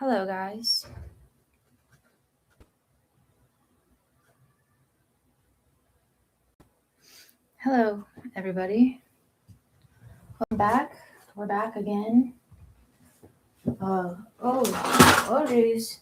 Hello, guys. Hello, everybody. Welcome back. We're back again. Oh, geez.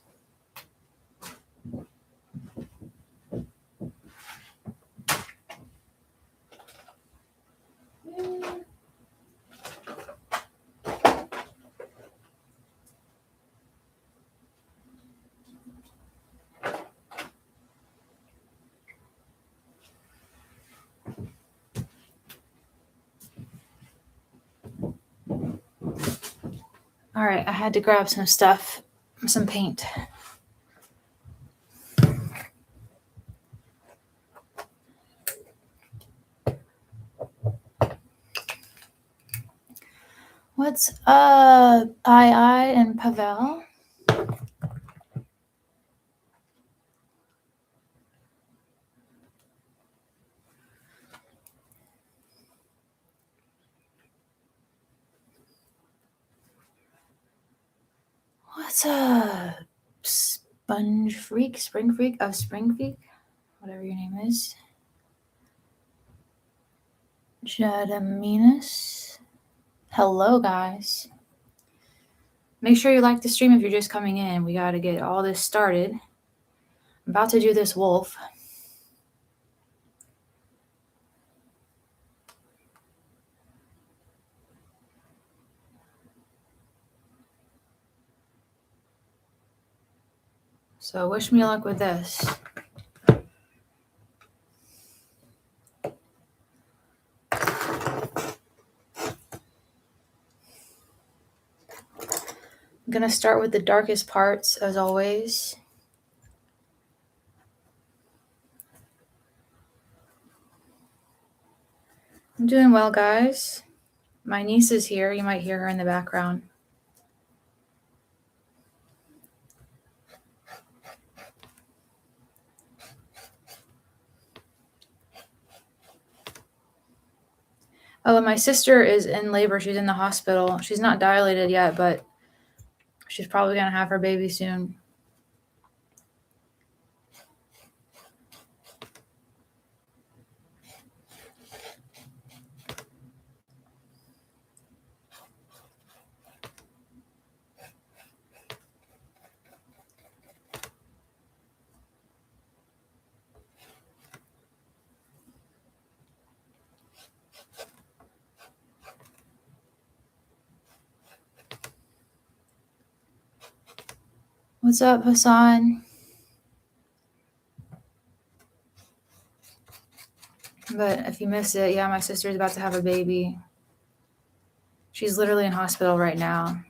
All right, I had to grab some stuff, some paint. What's up, I and Pavel? What's up, Sponge Freak, Spring Freak of Spring Freak, whatever your name is. Jadaminus. Hello, guys. Make sure you like the stream if you're just coming in. We got to get all this started. I'm about to do this wolf. So wish me luck with this. I'm going to start with the darkest parts, as always. I'm doing well, guys. My niece is here. You might hear her in the background. Oh, and my sister is in labor. She's in the hospital. She's not dilated yet, but she's probably going to have her baby soon. What's up, Hassan? But if you missed it, yeah, my sister's about to have a baby. She's literally in hospital right now.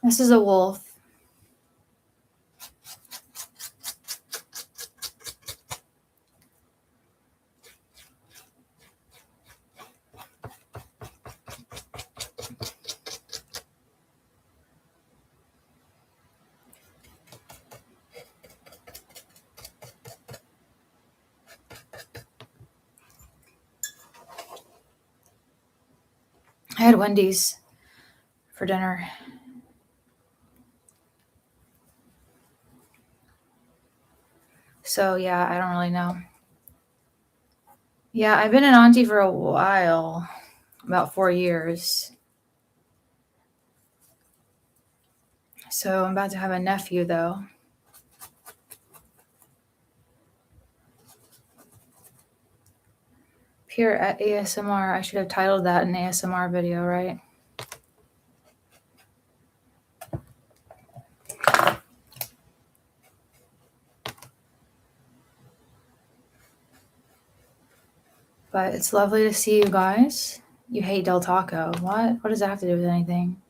This is a wolf. I had Wendy's for dinner. So, yeah, I don't really know. Yeah, I've been an auntie for a while, about 4 years. So I'm about to have a nephew, though. Pure at ASMR. I should have titled that an ASMR video, right? But it's lovely to see you guys. You hate Del Taco. What? What does that have to do with anything?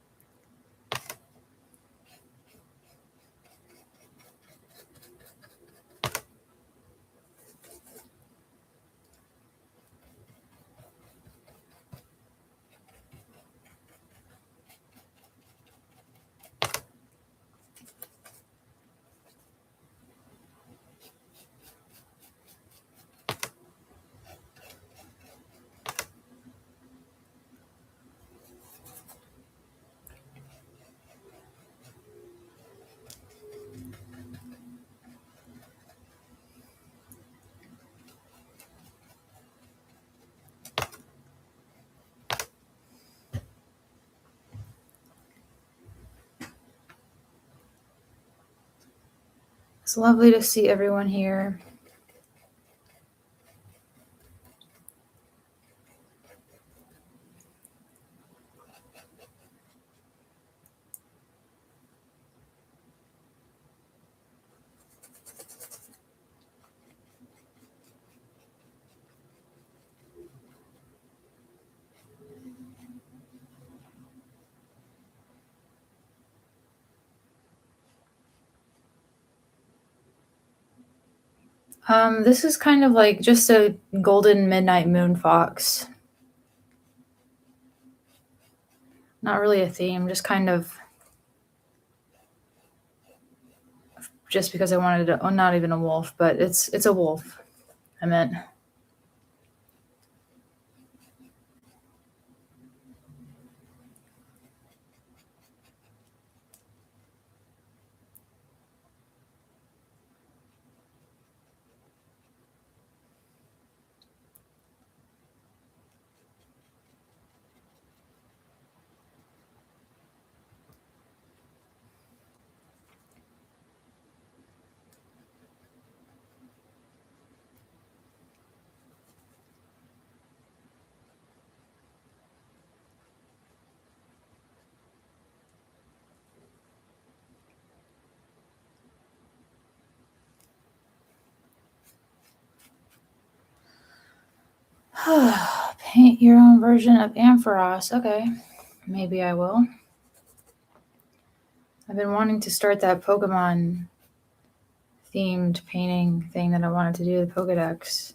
It's lovely to see everyone here. This is kind of like just a golden midnight moon fox. Not really a theme, just kind of just because I wanted to, not even a wolf, but it's a wolf. I meant. Paint your own version of Ampharos. Okay, maybe I will. I've been wanting to start that Pokemon themed painting thing that I wanted to do, the Pokedex.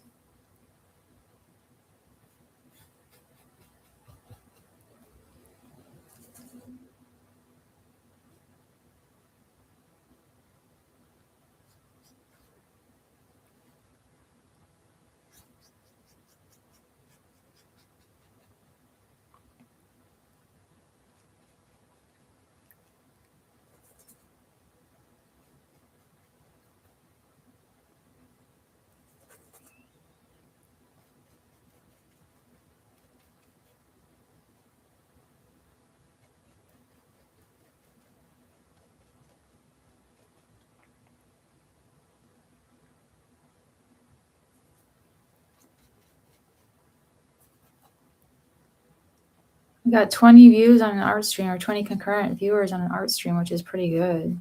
We got 20 views on an art stream, or 20 concurrent viewers on an art stream, which is pretty good.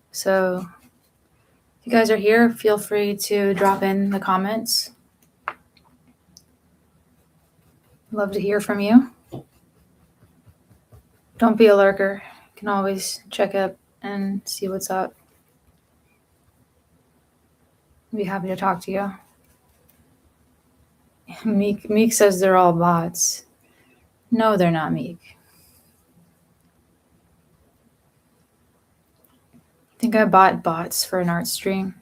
So if you guys are here, feel free to drop in the comments. Love to hear from you. Don't be a lurker. You can always check up and see what's up. I'd be happy to talk to you. Meek says they're all bots. No, they're not, Meek. I think I bought bots for an art stream.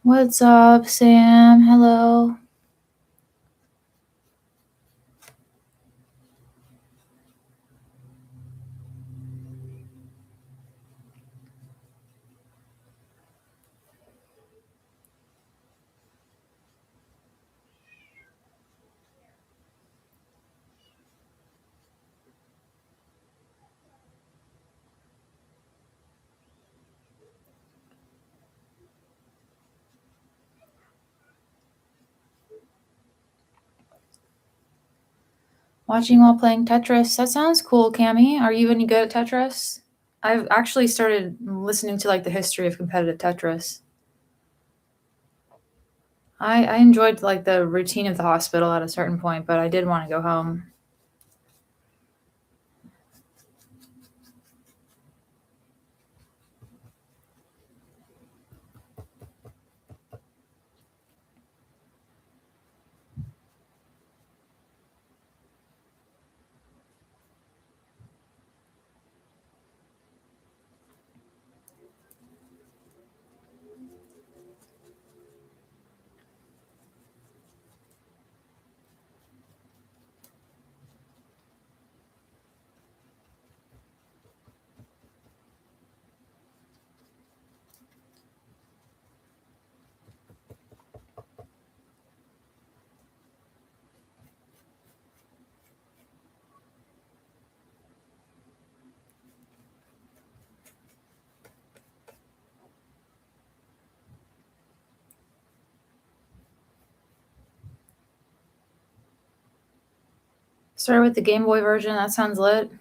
What's up, Sam? Hello. Watching while playing Tetris. That sounds cool, Cami. Are you any good at Tetris? I've actually started listening to like the history of competitive Tetris. I enjoyed like the routine of the hospital at a certain point, but I did want to go home. Started with the Game Boy version. That sounds lit.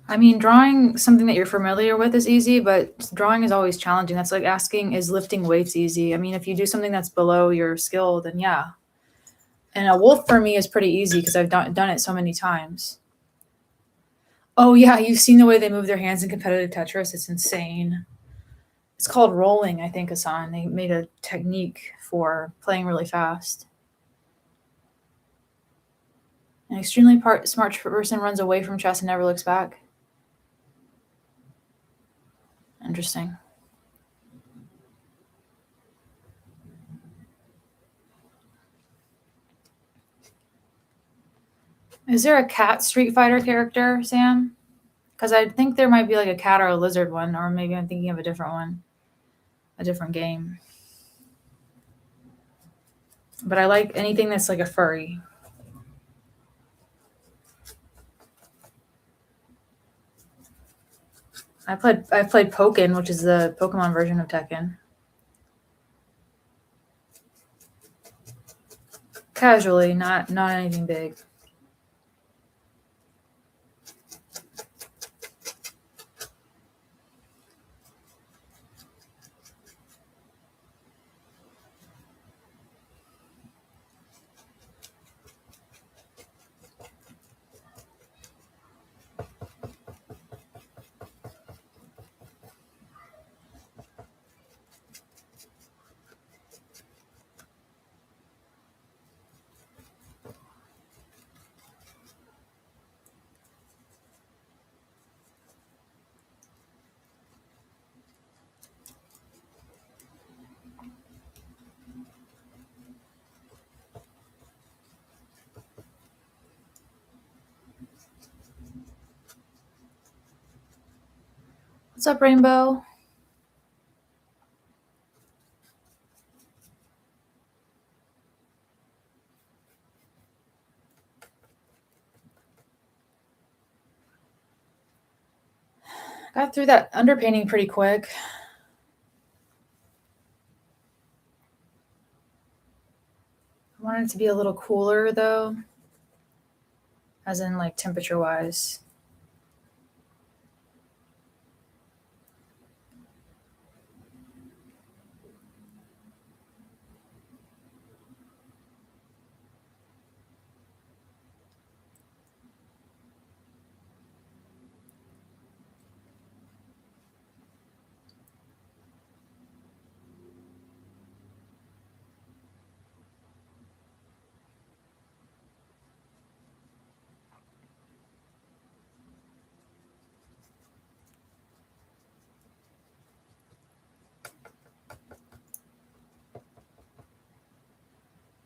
I mean, drawing something that you're familiar with is easy, but drawing is always challenging. That's like asking, is lifting weights easy? I mean, if you do something that's below your skill, then yeah. And a wolf for me is pretty easy because I've done it so many times. Oh yeah, you've seen the way they move their hands in competitive Tetris. It's insane. It's called rolling, I think, Hassan. They made a technique for playing really fast. An extremely smart person runs away from chess and never looks back. Interesting. Is there a cat Street Fighter character, Sam? Because I think there might be like a cat or a lizard one, or maybe I'm thinking of a different one, a different game. But I like anything that's like a furry. I played Pokken, which is the Pokemon version of Tekken. Casually, not anything big. What's up, Rainbow? Got through that underpainting pretty quick. I wanted it to be a little cooler though, as in like temperature wise.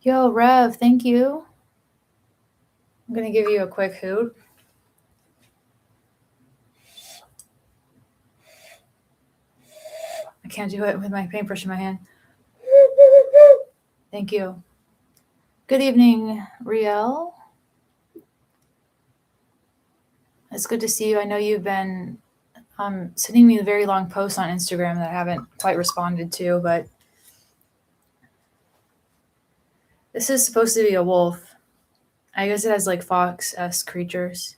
Yo, Rev, thank you. I'm gonna give you a quick hoot. I can't do it with my paintbrush in my hand. Thank you. Good evening, Riel. It's good to see you. I know you've been sending me very long posts on Instagram that I haven't quite responded to, but this is supposed to be a wolf. I guess it has like fox-esque creatures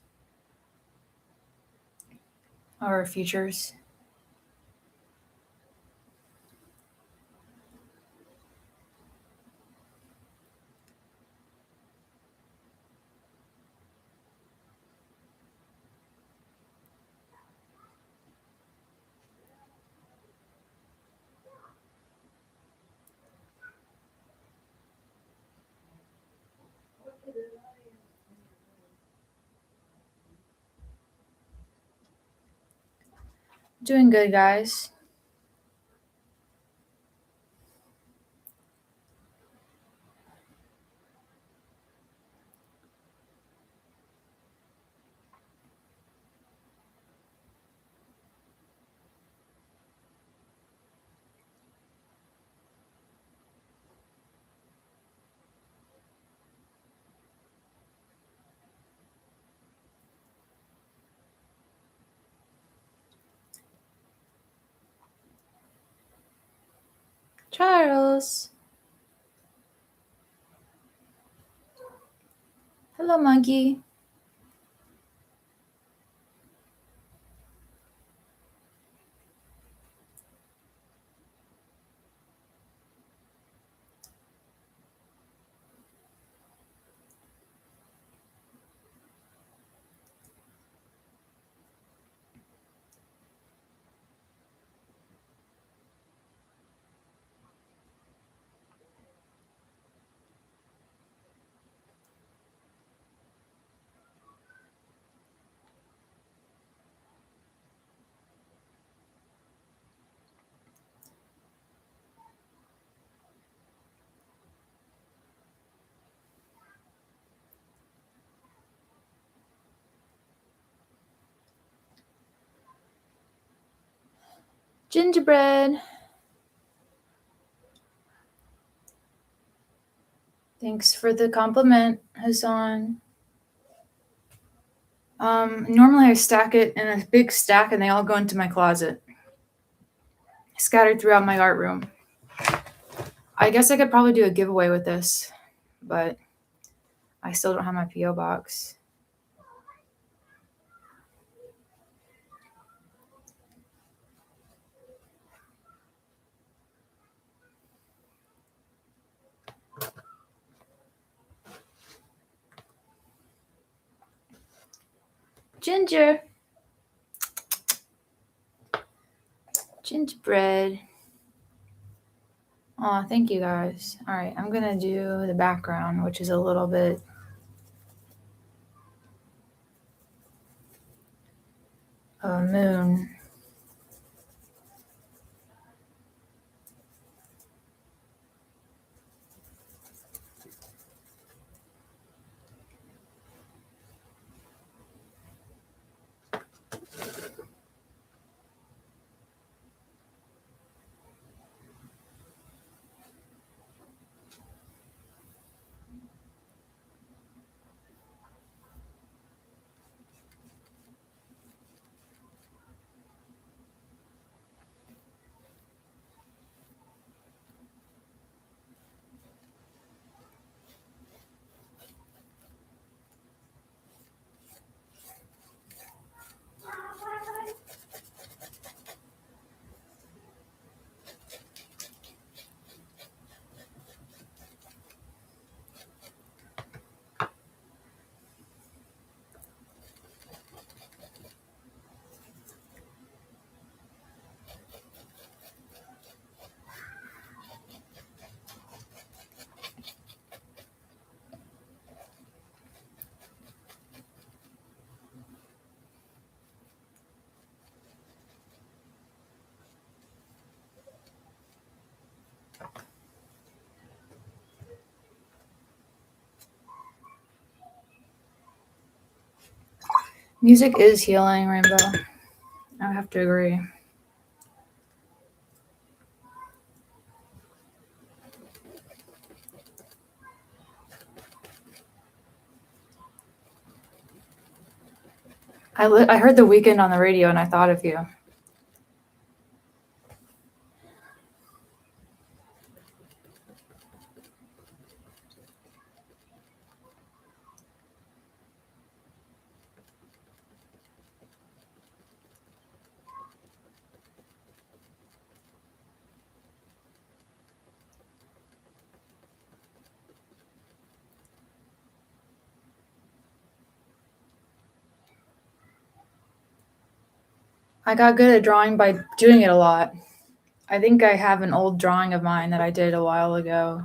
or features. Doing good, guys. Charles. Hello, monkey. Gingerbread. Thanks for the compliment, Hassan. Normally I stack it in a big stack and they all go into my closet, scattered throughout my art room. I guess I could probably do a giveaway with this, but I still don't have my P.O. box. Ginger. Gingerbread. Oh, thank you guys. All right, I'm gonna do the background, which is a little bit of a moon. Music is healing, Rainbow. I have to agree. I heard The Weeknd on the radio and I thought of you. I got good at drawing by doing it a lot. I think I have an old drawing of mine that I did a while ago.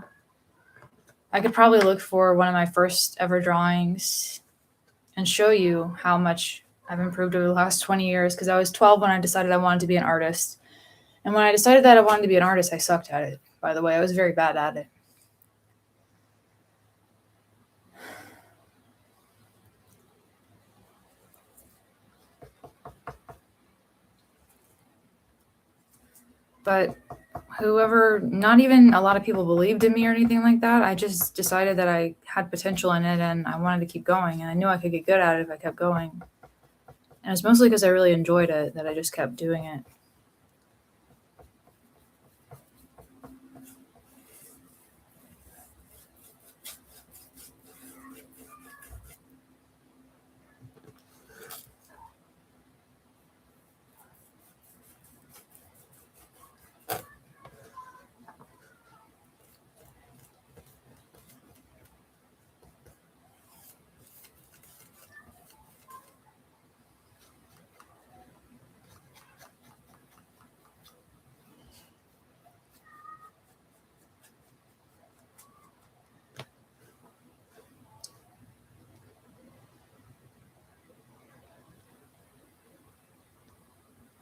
I could probably look for one of my first ever drawings and show you how much I've improved over the last 20 years because I was 12 when I decided I wanted to be an artist. And when I decided that I wanted to be an artist, I sucked at it, by the way. I was very bad at it. But whoever, not even a lot of people believed in me or anything like that. I just decided that I had potential in it and I wanted to keep going. And I knew I could get good at it if I kept going. And it's mostly because I really enjoyed it that I just kept doing it.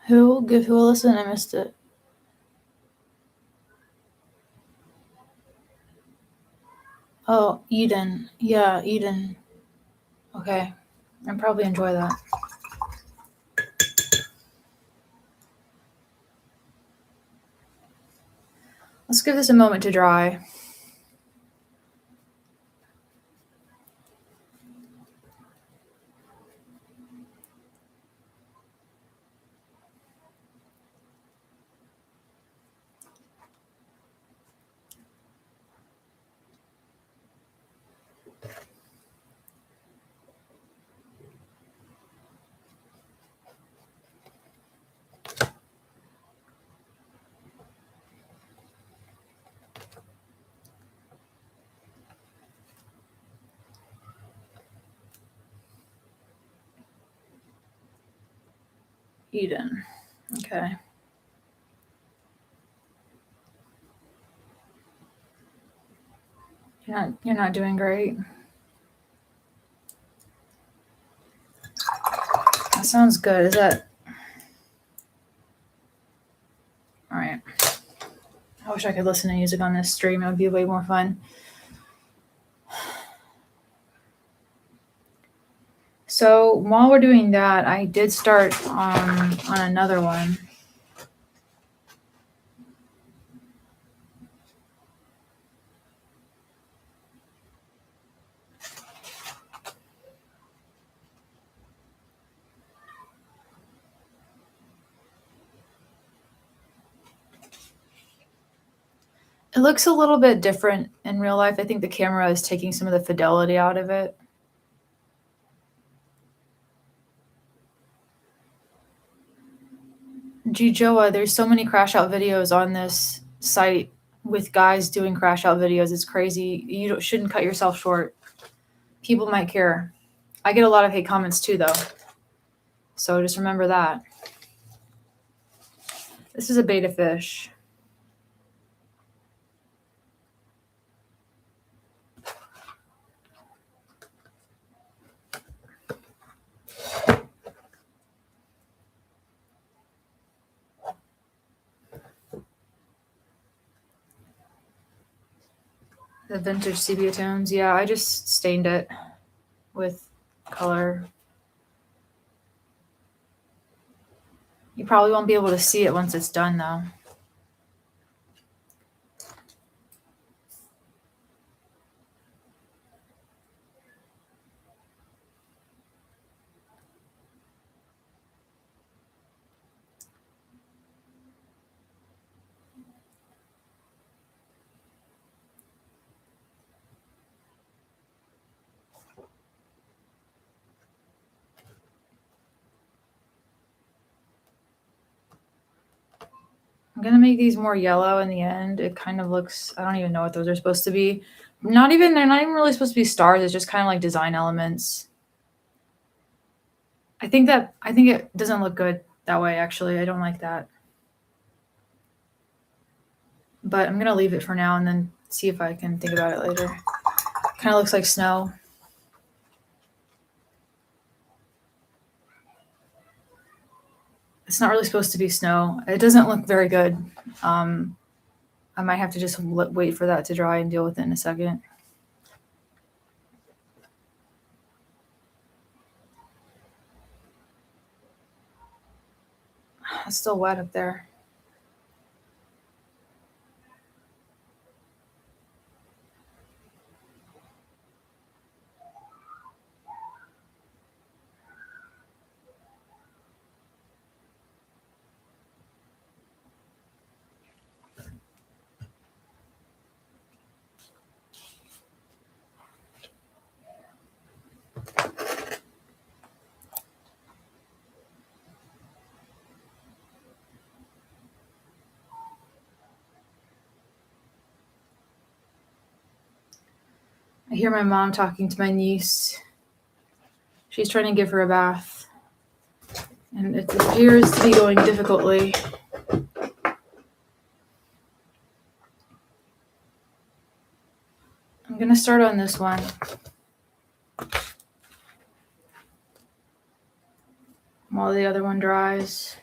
Who? Give who a listen? I missed it. Oh, Eden. Yeah, Eden. Okay. I'd probably enjoy that. Let's give this a moment to dry. Eden. Okay. You're not doing great. That sounds good. Is that all right? I wish I could listen to music on this stream. It would be way more fun. So while we're doing that, I did start on another one. It looks a little bit different in real life. I think the camera is taking some of the fidelity out of it. Jijoa, there's so many crash out videos on this site with guys doing crash out videos. It's crazy. You shouldn't cut yourself short. People might care. I get a lot of hate comments too, though. So just remember that. This is a beta fish. The vintage sepia tones. Yeah, I just stained it with color. You probably won't be able to see it once it's done, though. I'm gonna make these more yellow in the end. It kind of looks, I don't even know what those are supposed to be. They're not even really supposed to be stars. It's just kind of like design elements. I think it doesn't look good that way, actually. I don't like that. But I'm gonna leave it for now and then see if I can think about it later. Kind of looks like snow. It's not really supposed to be snow. It doesn't look very good. I might have to just wait for that to dry and deal with it in a second. It's still wet up there. I hear my mom talking to my niece. She's trying to give her a bath. And it appears to be going difficultly. I'm going to start on this one. While the other one dries.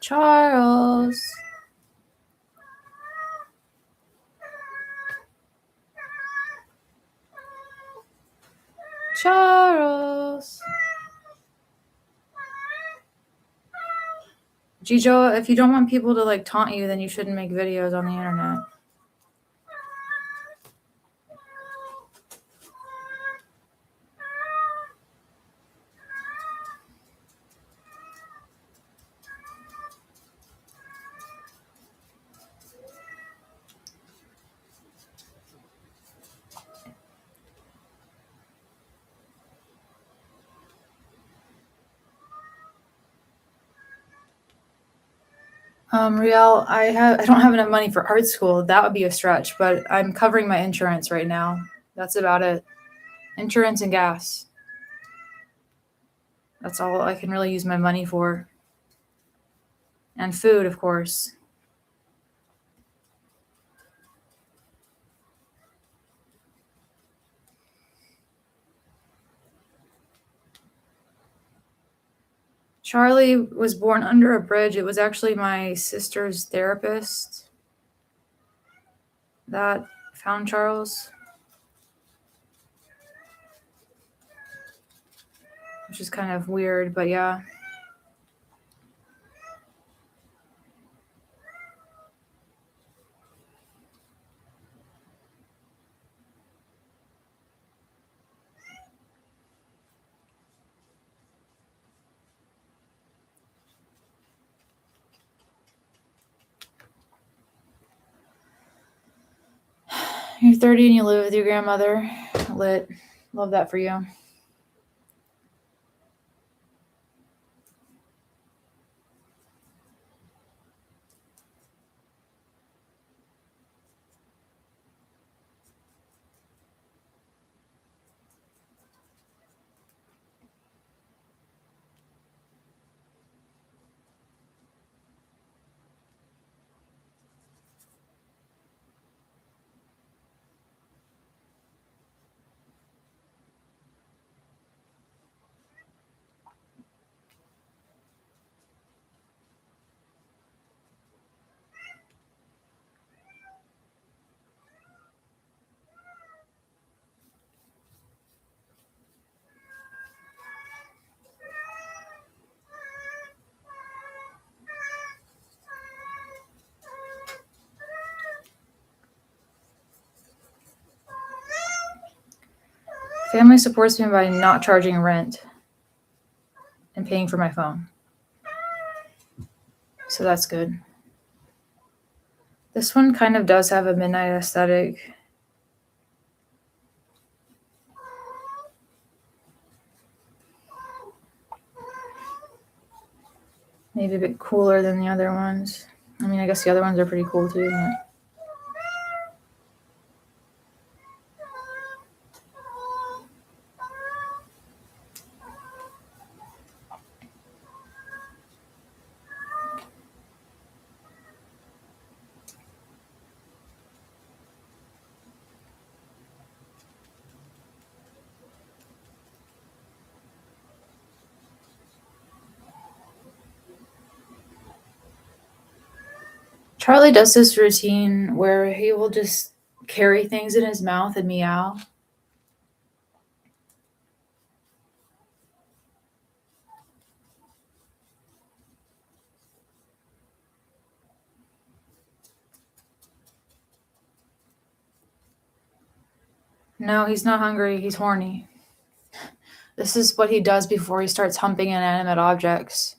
Charles. Charles. Jijo, if you don't want people to like taunt you, then you shouldn't make videos on the internet. Riel, I don't have enough money for art school. That would be a stretch, but I'm covering my insurance right now. That's about it. Insurance and gas. That's all I can really use my money for. And food, of course. Charlie was born under a bridge. It was actually my sister's therapist that found Charles, which is kind of weird, but yeah. You're 30 and you live with your grandmother. Lit. Love that for you. Family supports me by not charging rent and paying for my phone. So that's good. This one kind of does have a midnight aesthetic. Maybe a bit cooler than the other ones. I mean, I guess the other ones are pretty cool too. But Charlie does this routine where he will just carry things in his mouth and meow. No, he's not hungry. He's horny. This is what he does before he starts humping inanimate objects.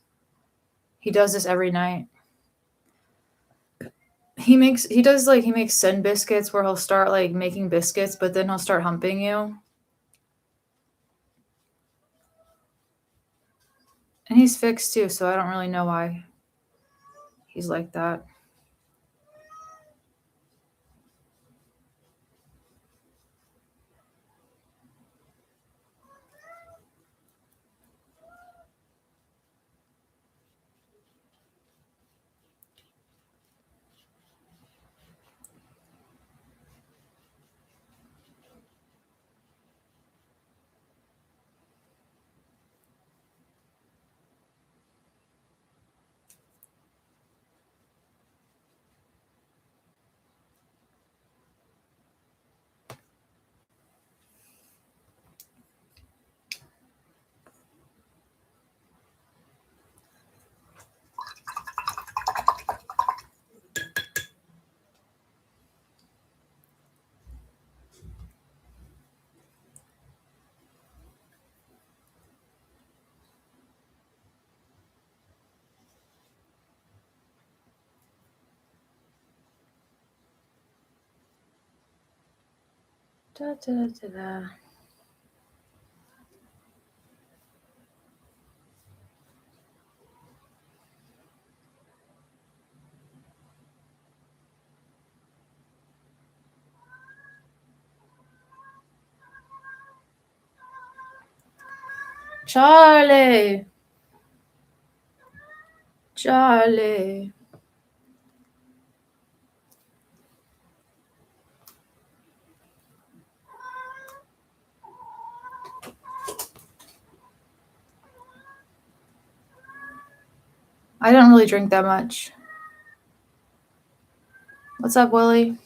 He does this every night. He makes sin biscuits where he'll start like making biscuits, but then he'll start humping you. And he's fixed too, so I don't really know why he's like that. Da, da, da, da. Charlie. Charlie. I don't really drink that much. What's up, Willie?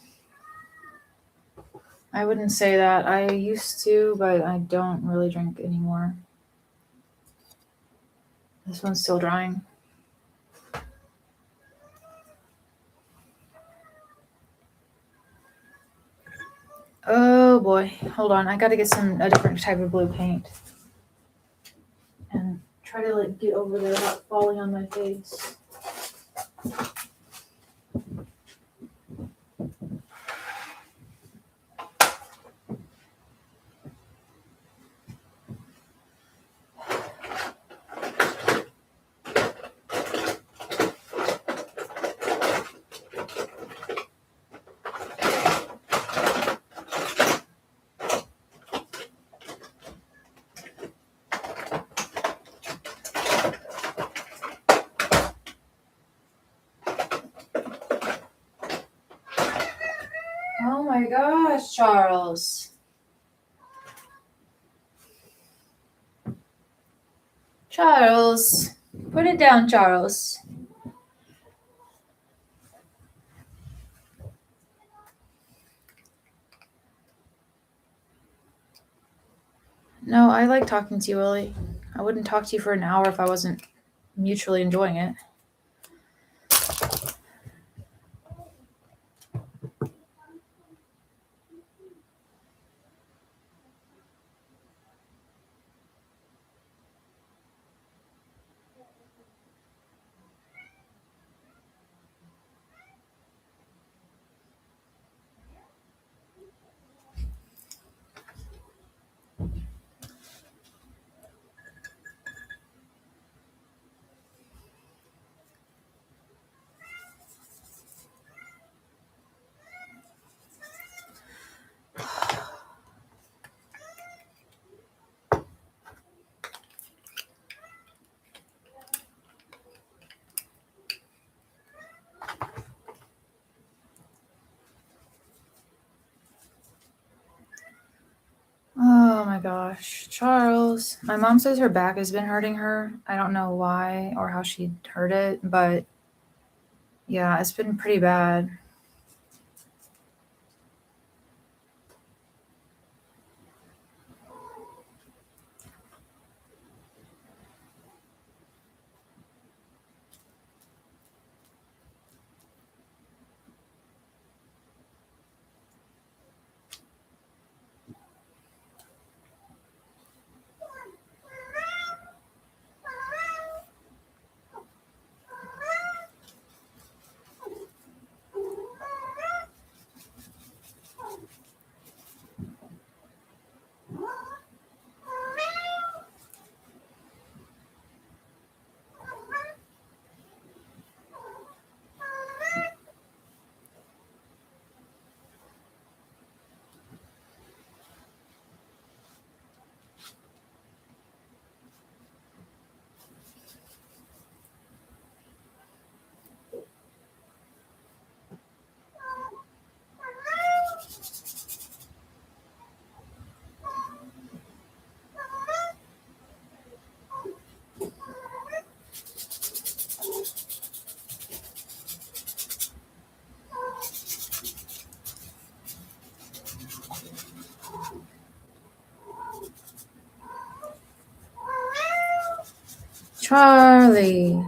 I wouldn't say that. I used to, but I don't really drink anymore. This one's still drying. Oh boy. Hold on. I gotta get a different type of blue paint. And try to like get over there without falling on my face. Oh my gosh, Charles. Charles. Put it down, Charles. No, I like talking to you, Willie. I wouldn't talk to you for an hour if I wasn't mutually enjoying it. Oh my gosh, Charles. My mom says her back has been hurting her. I don't know why or how she hurt it, but yeah, it's been pretty bad. Charlie.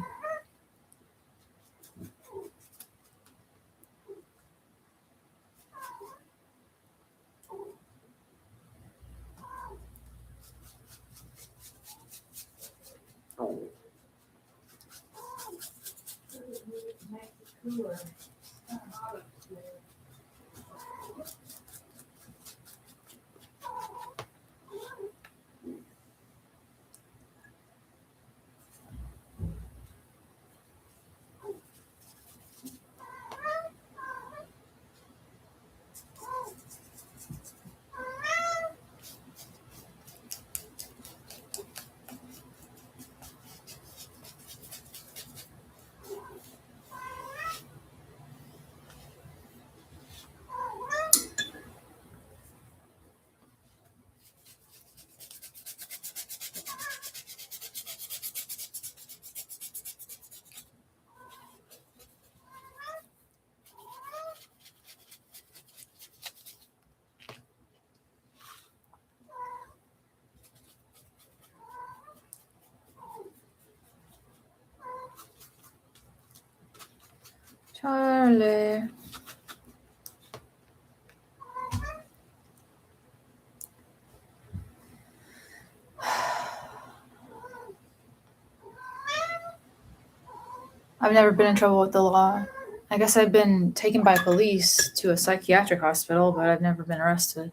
Charlie. I've never been in trouble with the law. I guess I've been taken by police to a psychiatric hospital, but I've never been arrested.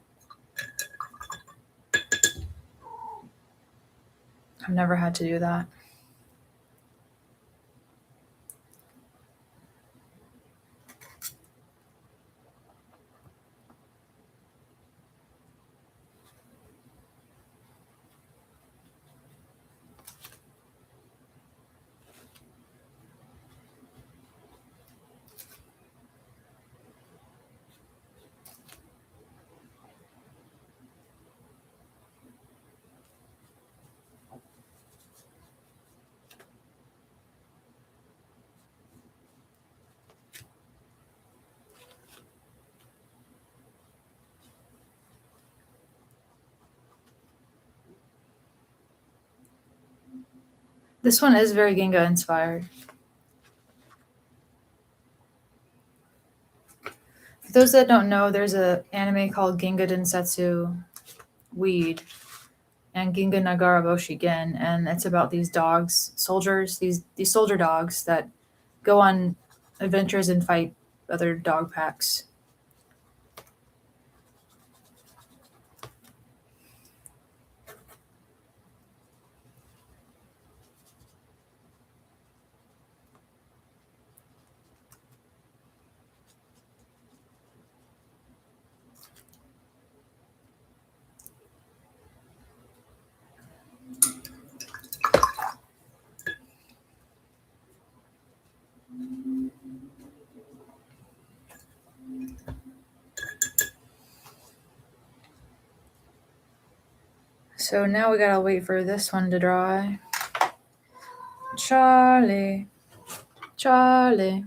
I've never had to do that. This one is very Ginga inspired. For those that don't know, there's an anime called Ginga Densetsu Weed and Ginga Nagara Boshigen, and it's about these dogs, soldiers, these soldier dogs that go on adventures and fight other dog packs. So now we gotta wait for this one to dry. Charlie, Charlie.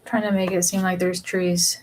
Trying to make it seem like there's trees.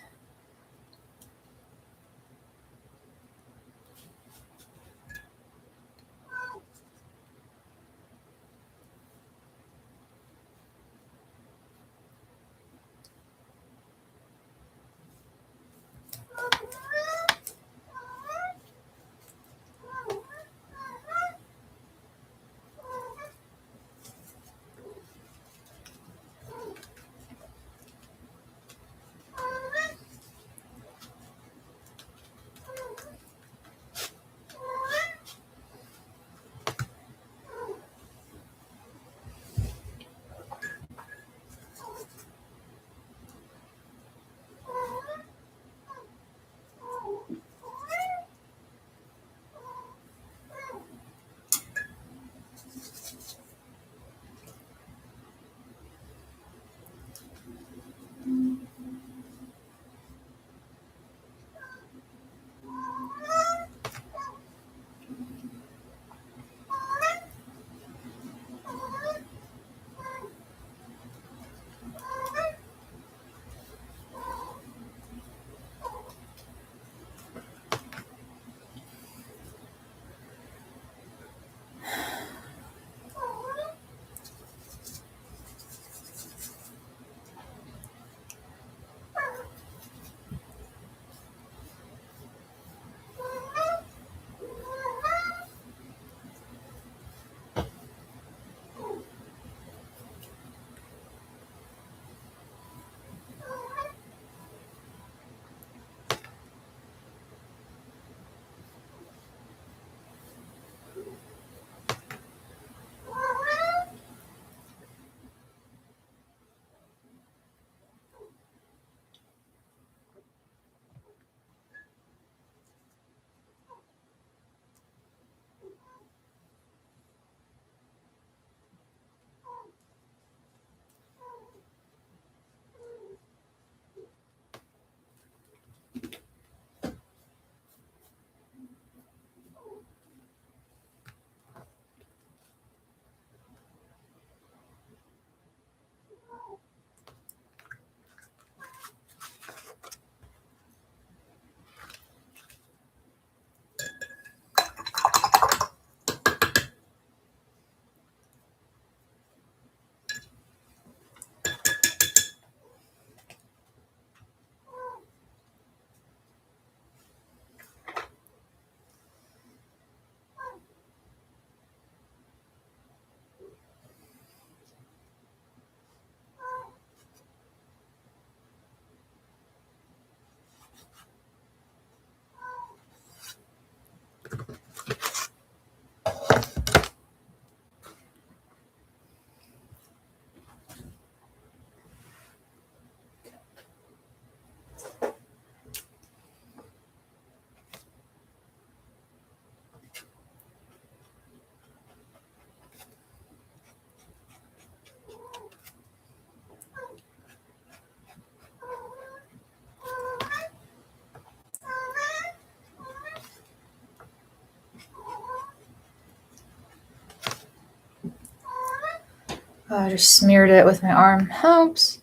Oh, I just smeared it with my arm. Oops.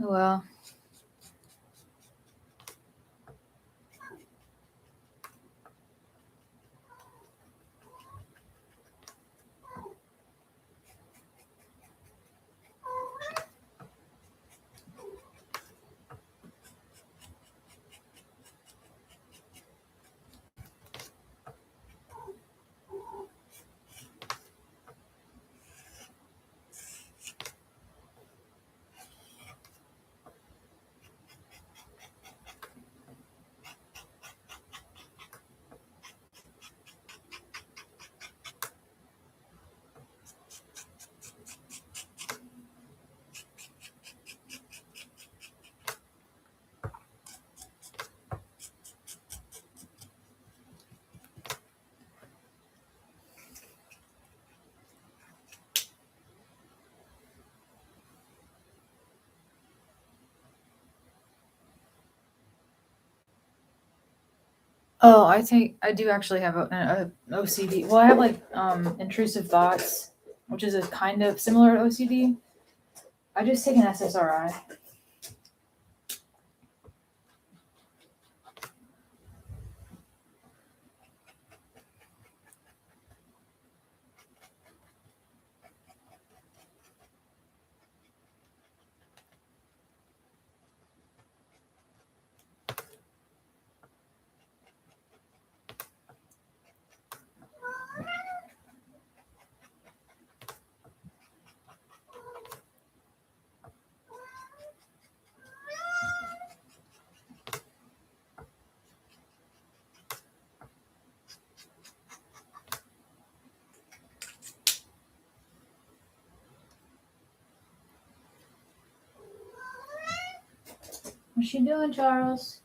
Oh well. Oh, I think I do actually have a OCD. Well, I have like intrusive thoughts, which is a kind of similar to OCD. I just take an SSRI. What's she doing, Charles?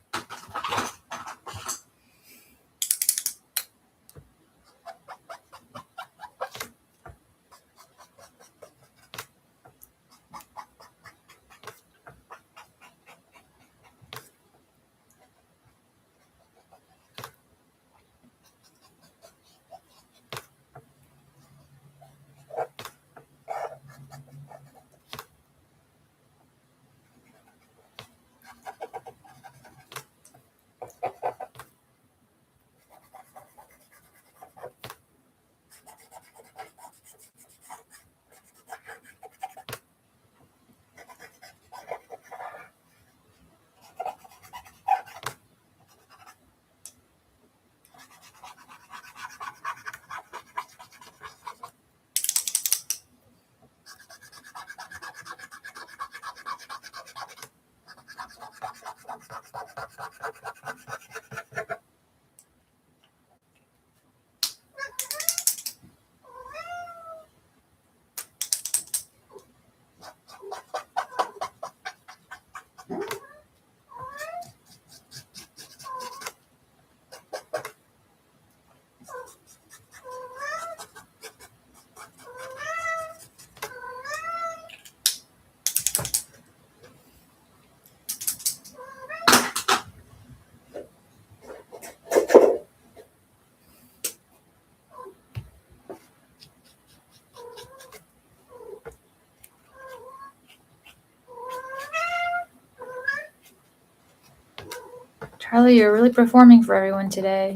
Charlie, you're really performing for everyone today.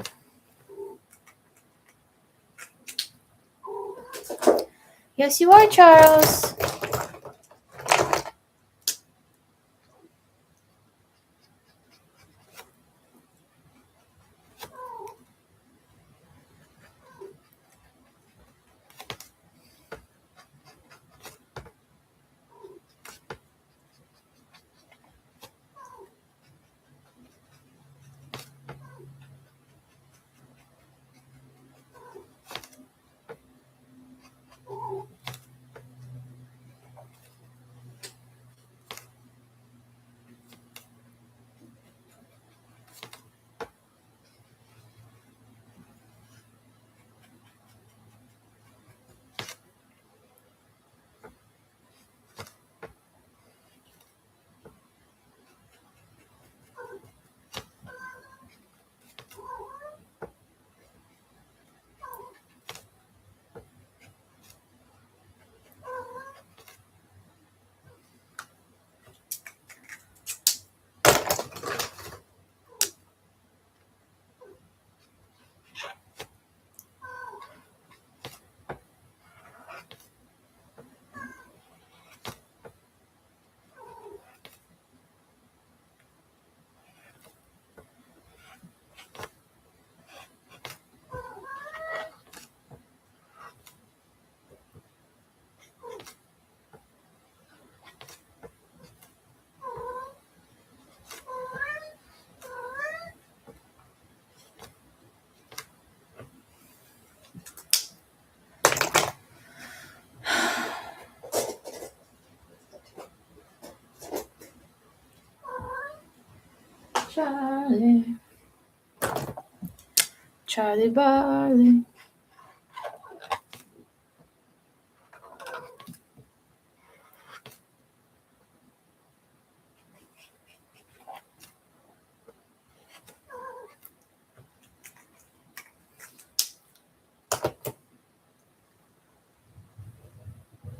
Yes, you are, Charles. Charlie. Charlie Barley.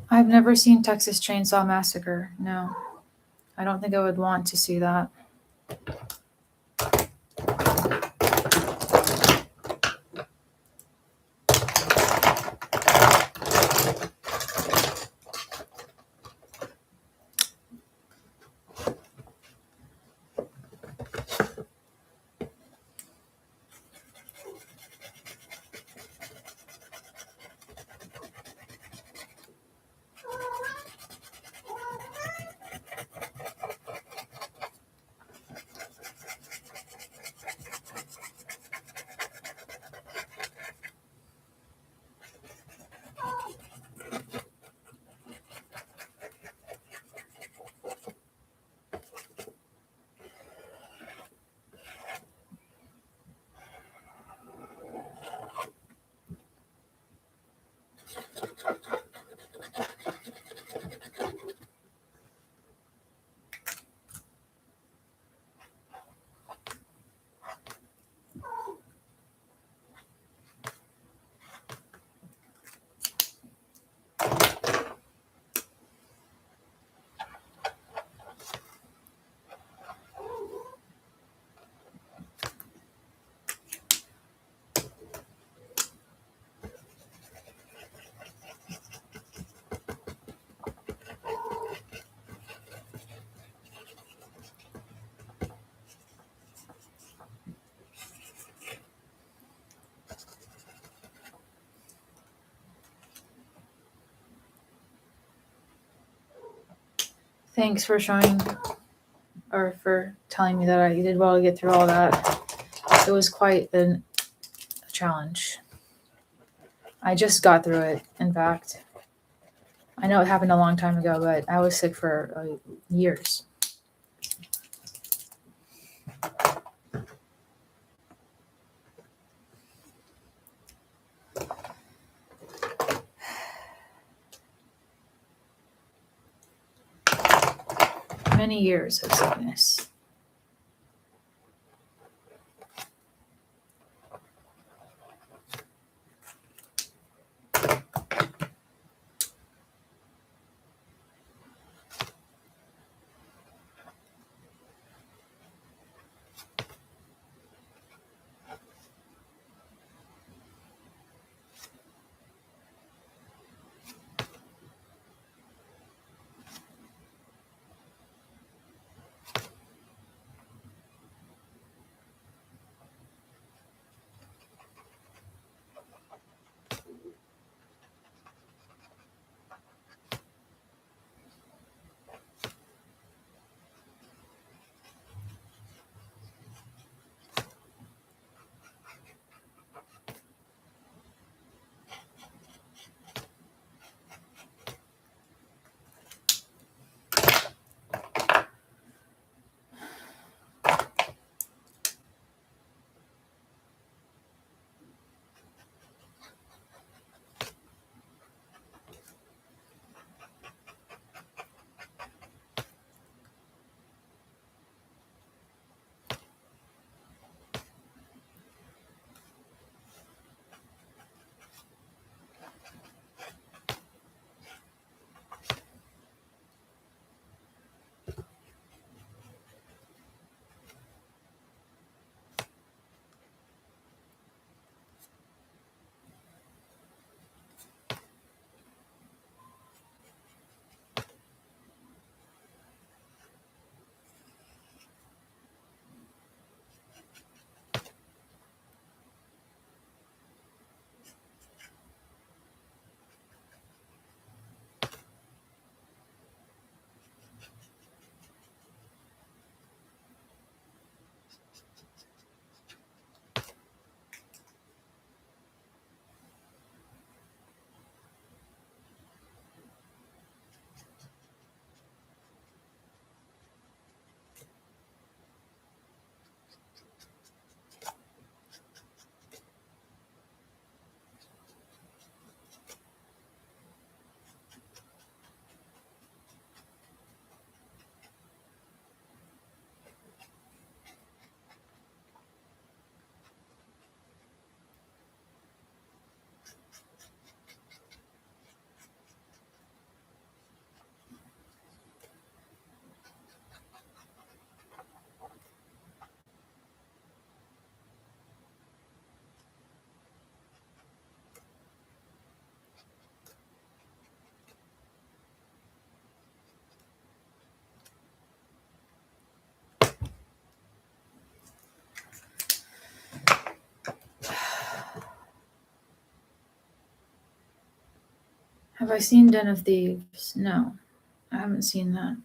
I've never seen Texas Chainsaw Massacre. No. I don't think I would want to see that. Thanks for showing or for telling me that you did well to get through all that. It was quite a challenge. I just got through it, in fact. I know it happened a long time ago, but I was sick for years. Many years of sickness. Have I seen Den of Thieves? No, I haven't seen that.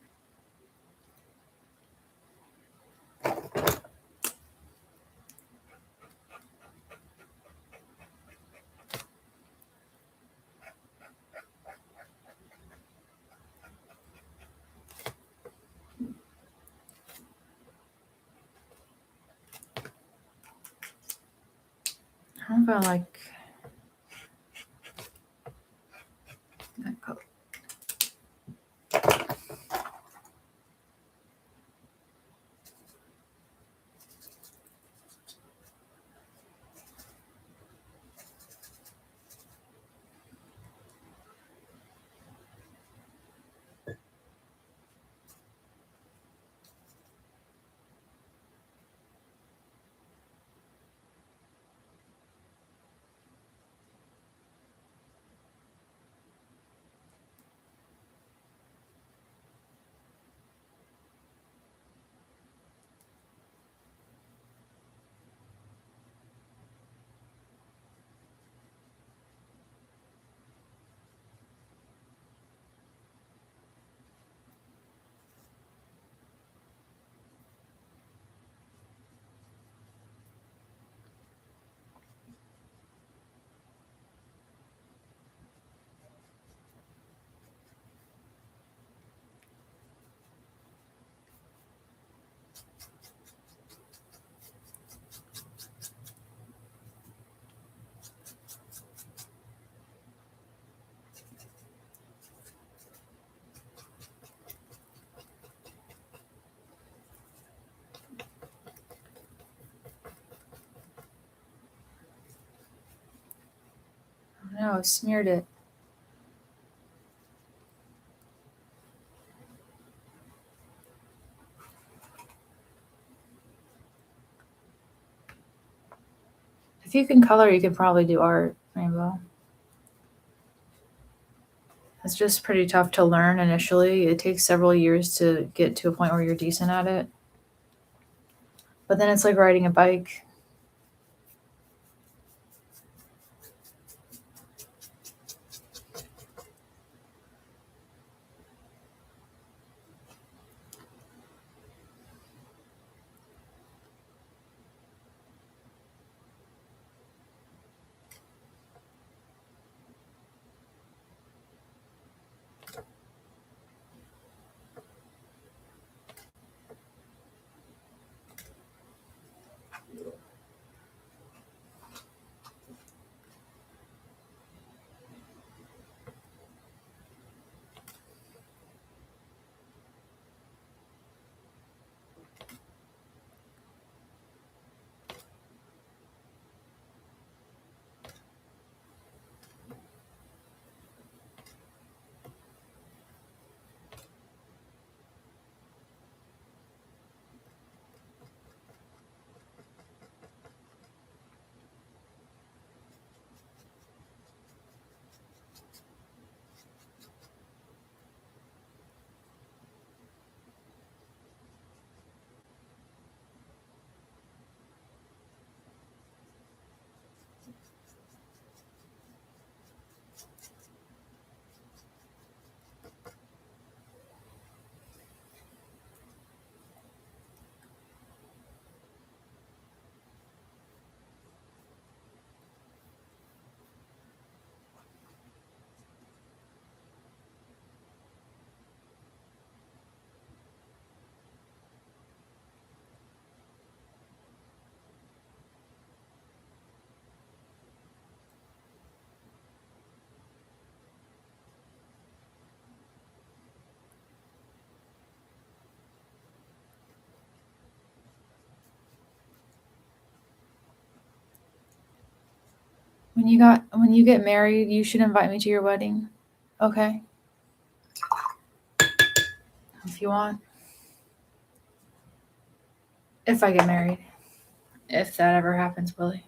I don't know if I like that color. Oh no, I smeared it. If you can color, you can probably do art, Rainbow. It's just pretty tough to learn initially. It takes several years to get to a point where you're decent at it. But then it's like riding a bike. When you get married, you should invite me to your wedding. Okay. If you want. If I get married. If that ever happens, Willie.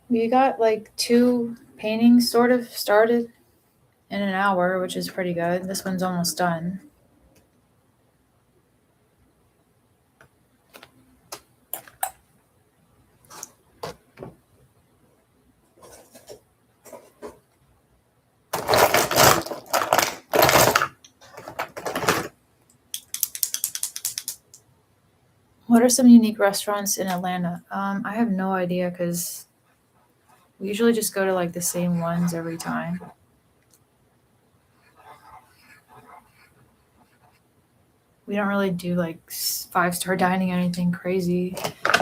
We got like 2 paintings sort of started in an hour, which is pretty good. This one's almost done. What are some unique restaurants in Atlanta? I have no idea because we usually just go to like the same ones every time. We don't really do like 5-star dining or anything crazy.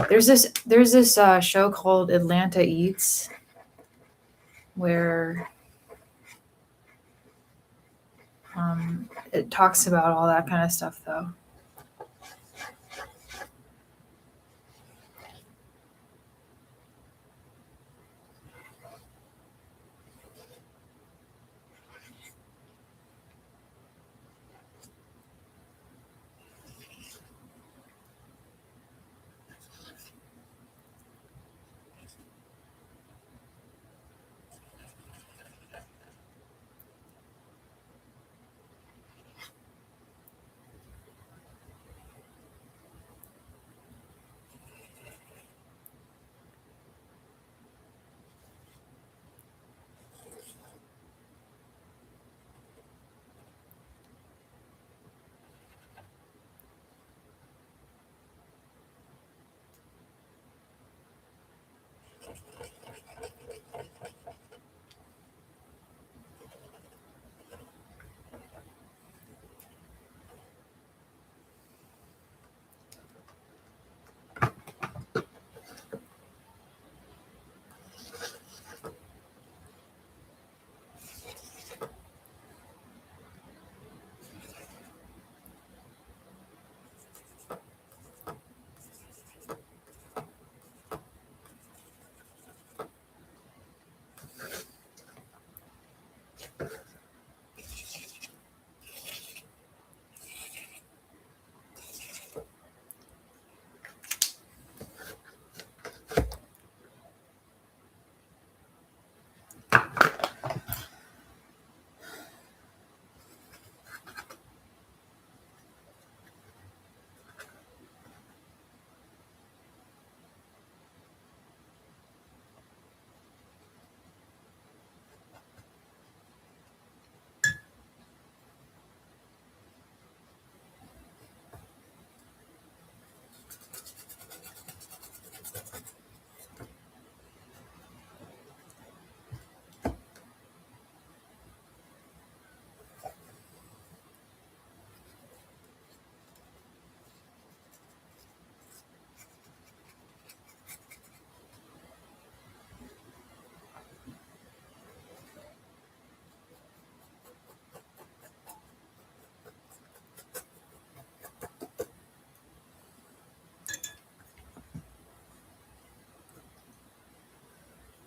There's this show called Atlanta Eats where it talks about all that kind of stuff though.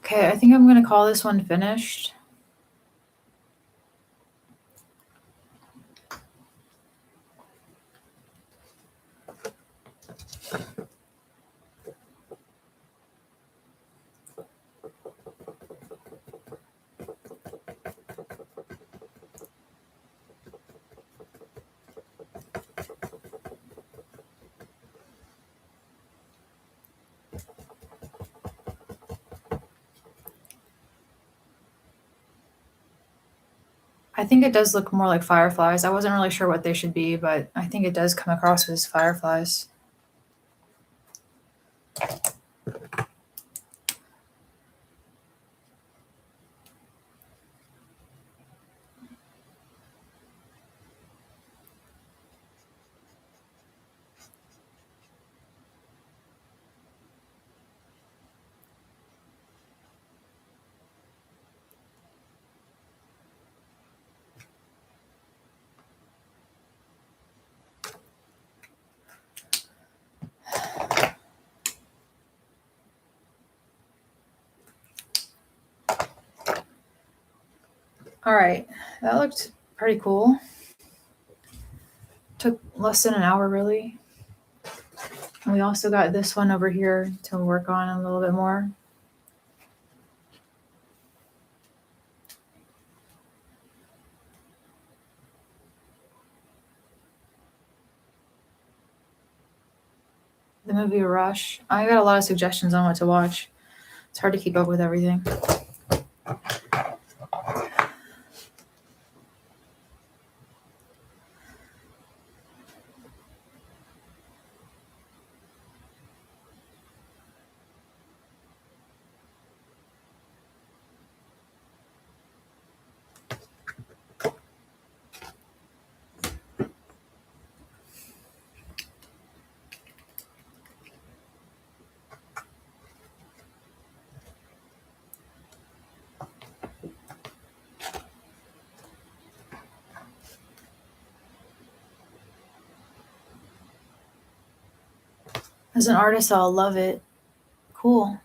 Okay, I think I'm gonna call this one finished. I think it does look more like fireflies. I wasn't really sure what they should be, but I think it does come across as fireflies. All right, that looked pretty cool. Took less than an hour, really. And we also got this one over here to work on a little bit more. The movie Rush. I got a lot of suggestions on what to watch. It's hard to keep up with everything. As an artist, I'll love it. Cool.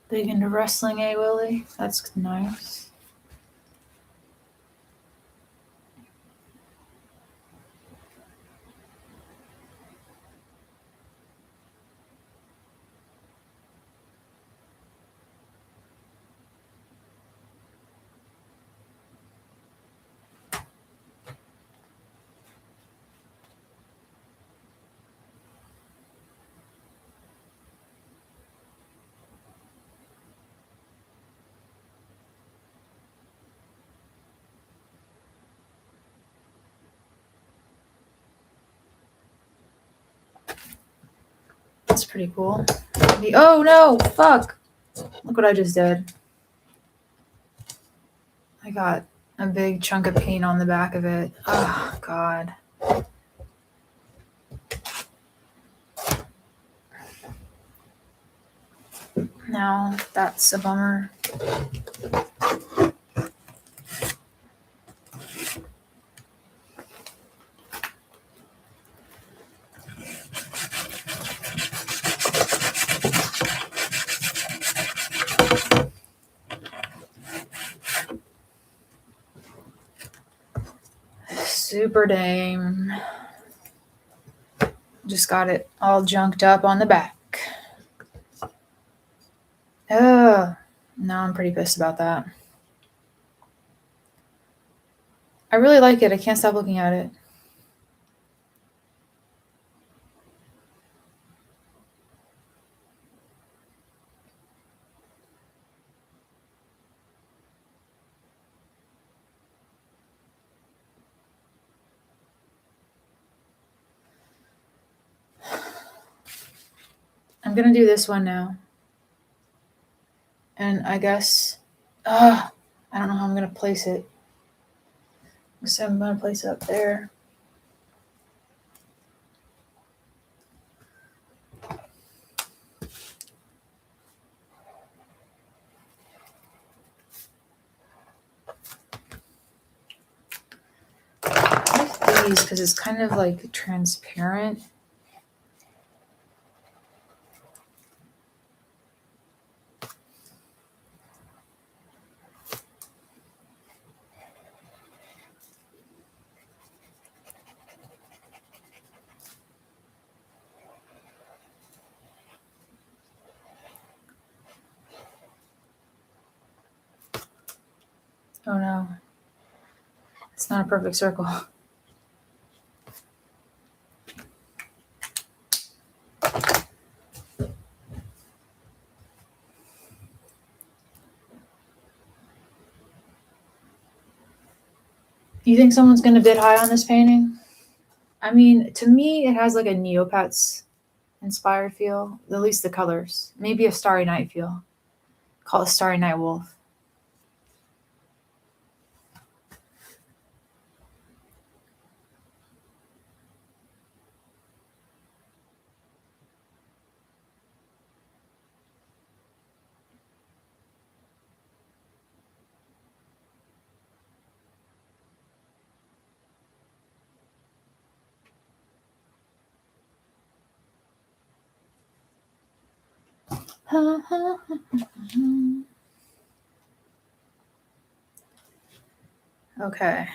Big into wrestling, eh, Willie? That's nice. That's pretty cool. Oh no! Fuck! Look what I just did. I got a big chunk of paint on the back of it. Oh, God. Now that's a bummer. Super dame. Just got it all junked up on the back. Ugh. Now I'm pretty pissed about that. I really like it. I can't stop looking at it. I'm gonna do this one now. And I guess, I don't know how I'm gonna place it. So I'm gonna place it up there. I like these because it's kind of like transparent. Oh no. It's not a perfect circle. You think someone's gonna bid high on this painting? I mean, to me, it has like a Neopets inspired feel. At least the colors. Maybe a Starry Night feel. Call it Starry Night Wolf. Okay.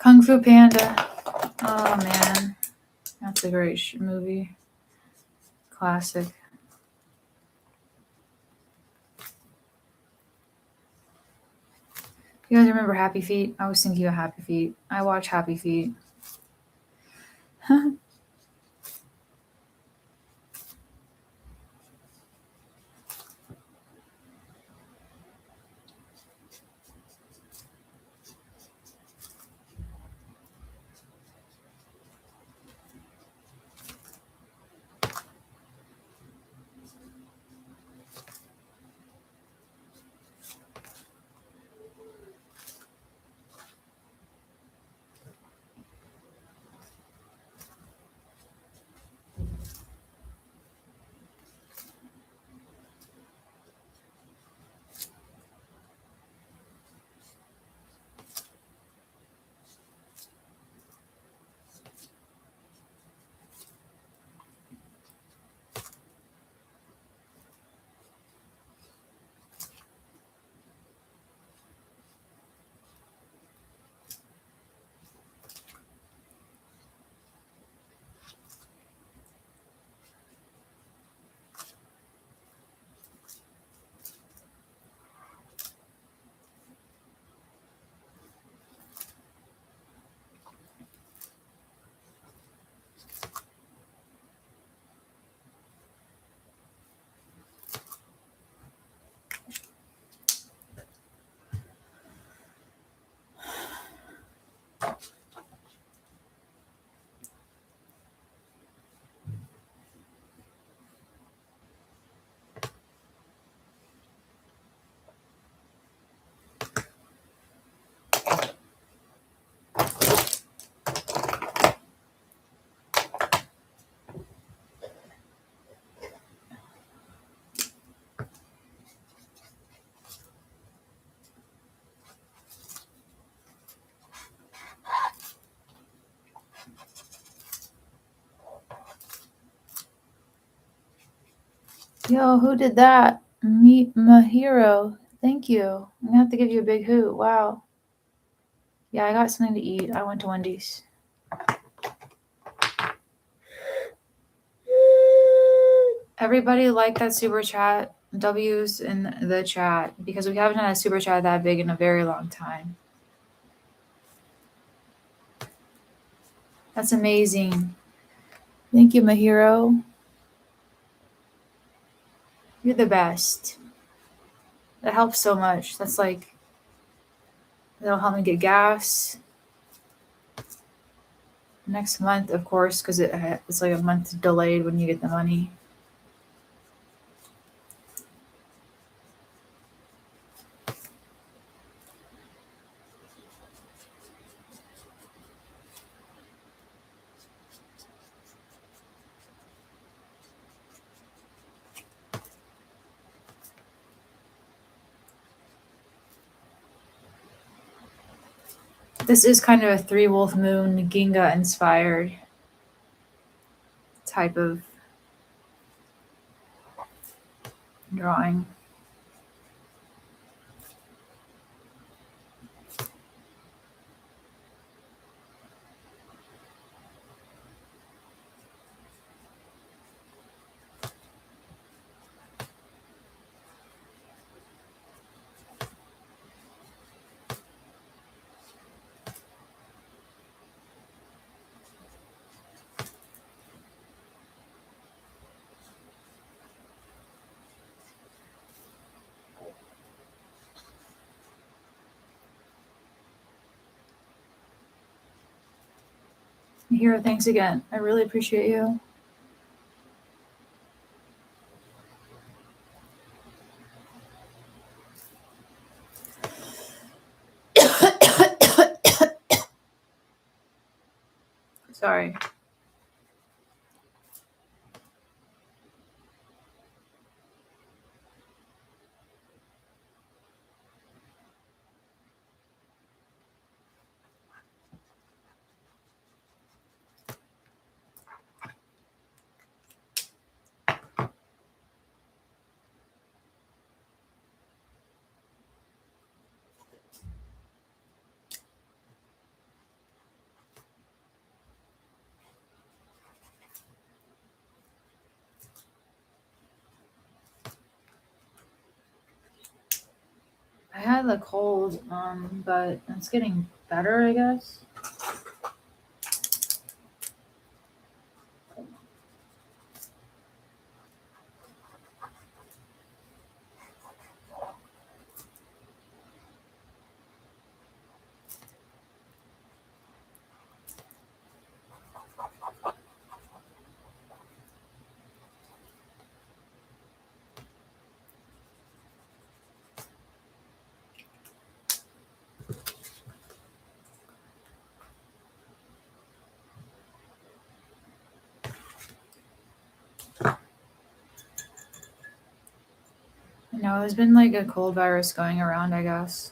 Kung Fu Panda. Oh man, that's a great movie. Classic. You guys remember Happy Feet? I was thinking of Happy Feet. I watch Happy Feet. Yo, who did that? Meet Mahiro. Thank you. I'm gonna have to give you a big hoot. Wow. Yeah, I got something to eat. I went to Wendy's. Everybody like that super chat. W's in the chat because we haven't had a super chat that big in a very long time. That's amazing. Thank you, Mahiro. You're the best. That helps so much. That's like, that'll help me get gas. Next month, of course, because it's like a month delayed when you get the money. This is kind of a Three Wolf Moon Ginga inspired type of drawing. Hero, thanks again. I really appreciate you. Sorry. I had the cold, but it's getting better, I guess. No, there's been like a cold virus going around, I guess.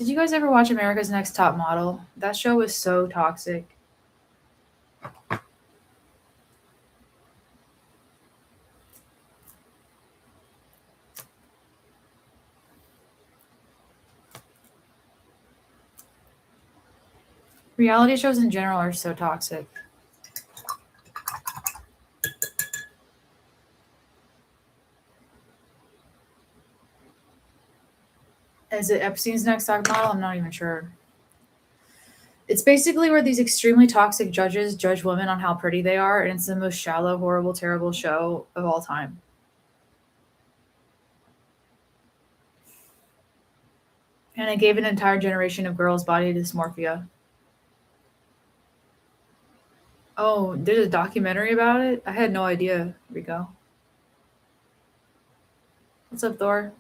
Did you guys ever watch America's Next Top Model? That show was so toxic. Reality shows in general are so toxic. Is it Epstein's Next Top Model? I'm not even sure. It's basically where these extremely toxic judges judge women on how pretty they are, and it's the most shallow, horrible, terrible show of all time. And it gave an entire generation of girls body dysmorphia. Oh, there's a documentary about it? I had no idea, Rico. What's up, Thor?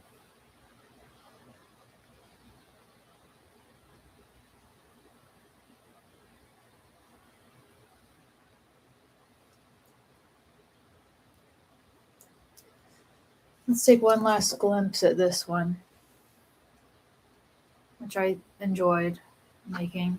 Let's take one last glimpse at this one, which I enjoyed making.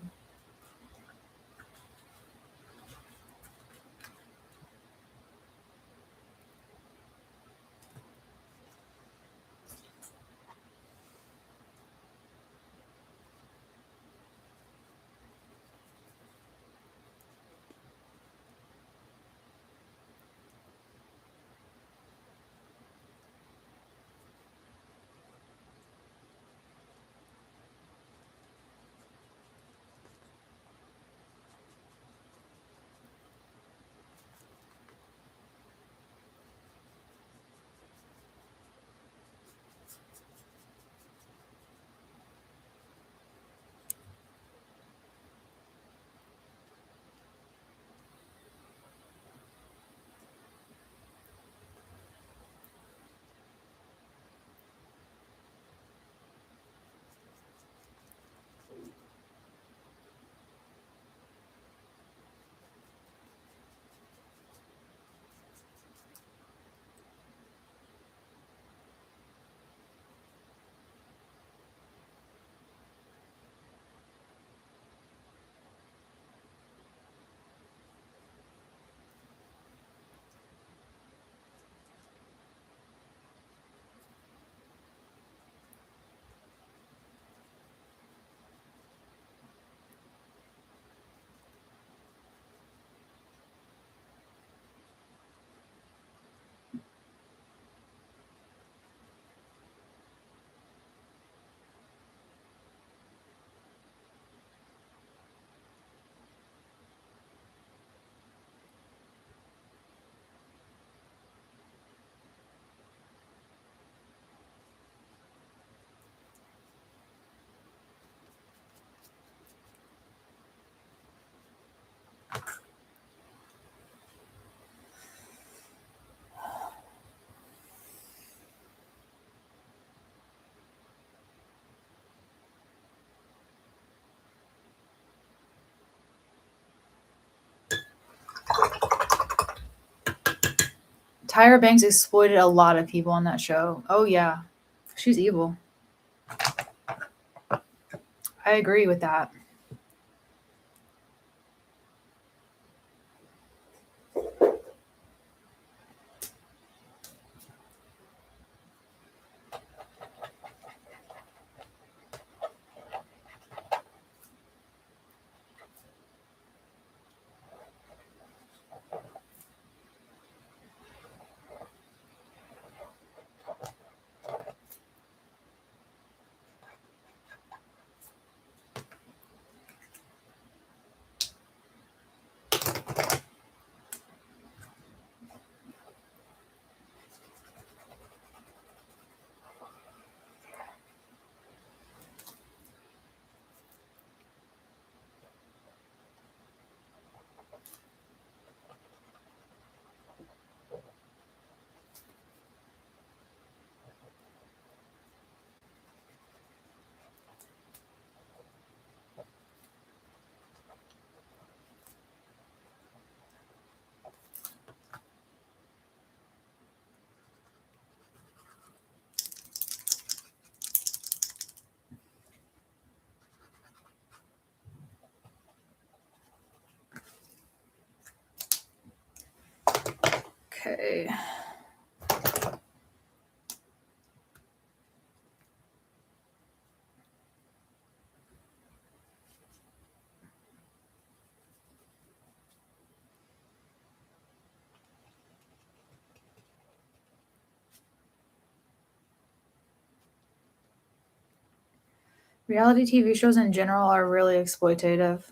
Tyra Banks exploited a lot of people on that show. Oh yeah, she's evil. I agree with that. Okay. Reality TV shows in general are really exploitative.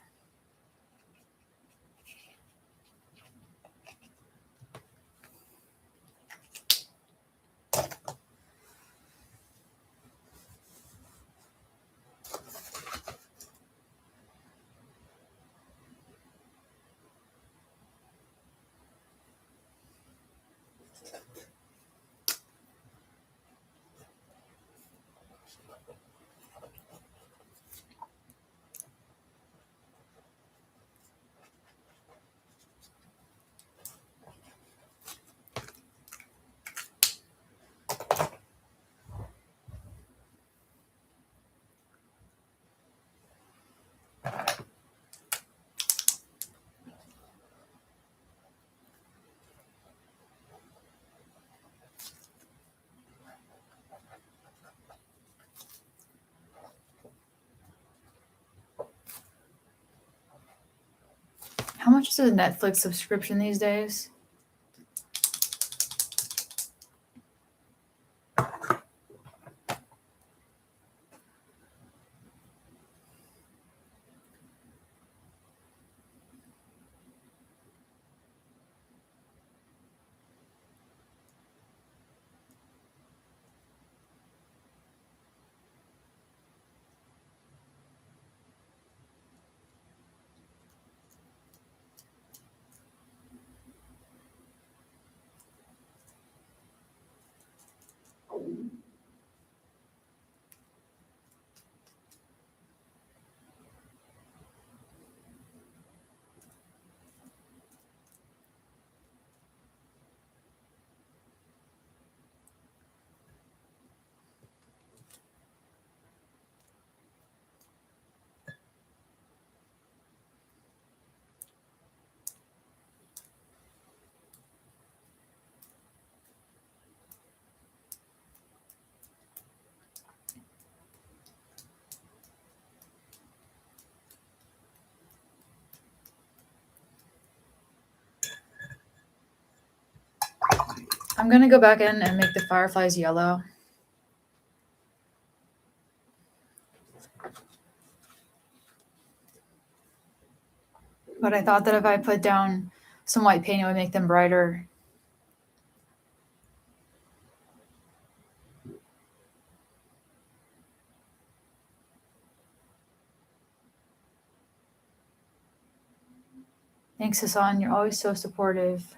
How much is a Netflix subscription these days? I'm gonna go back in and make the fireflies yellow. But I thought that if I put down some white paint, it would make them brighter. Thanks, Hassan. You're always so supportive.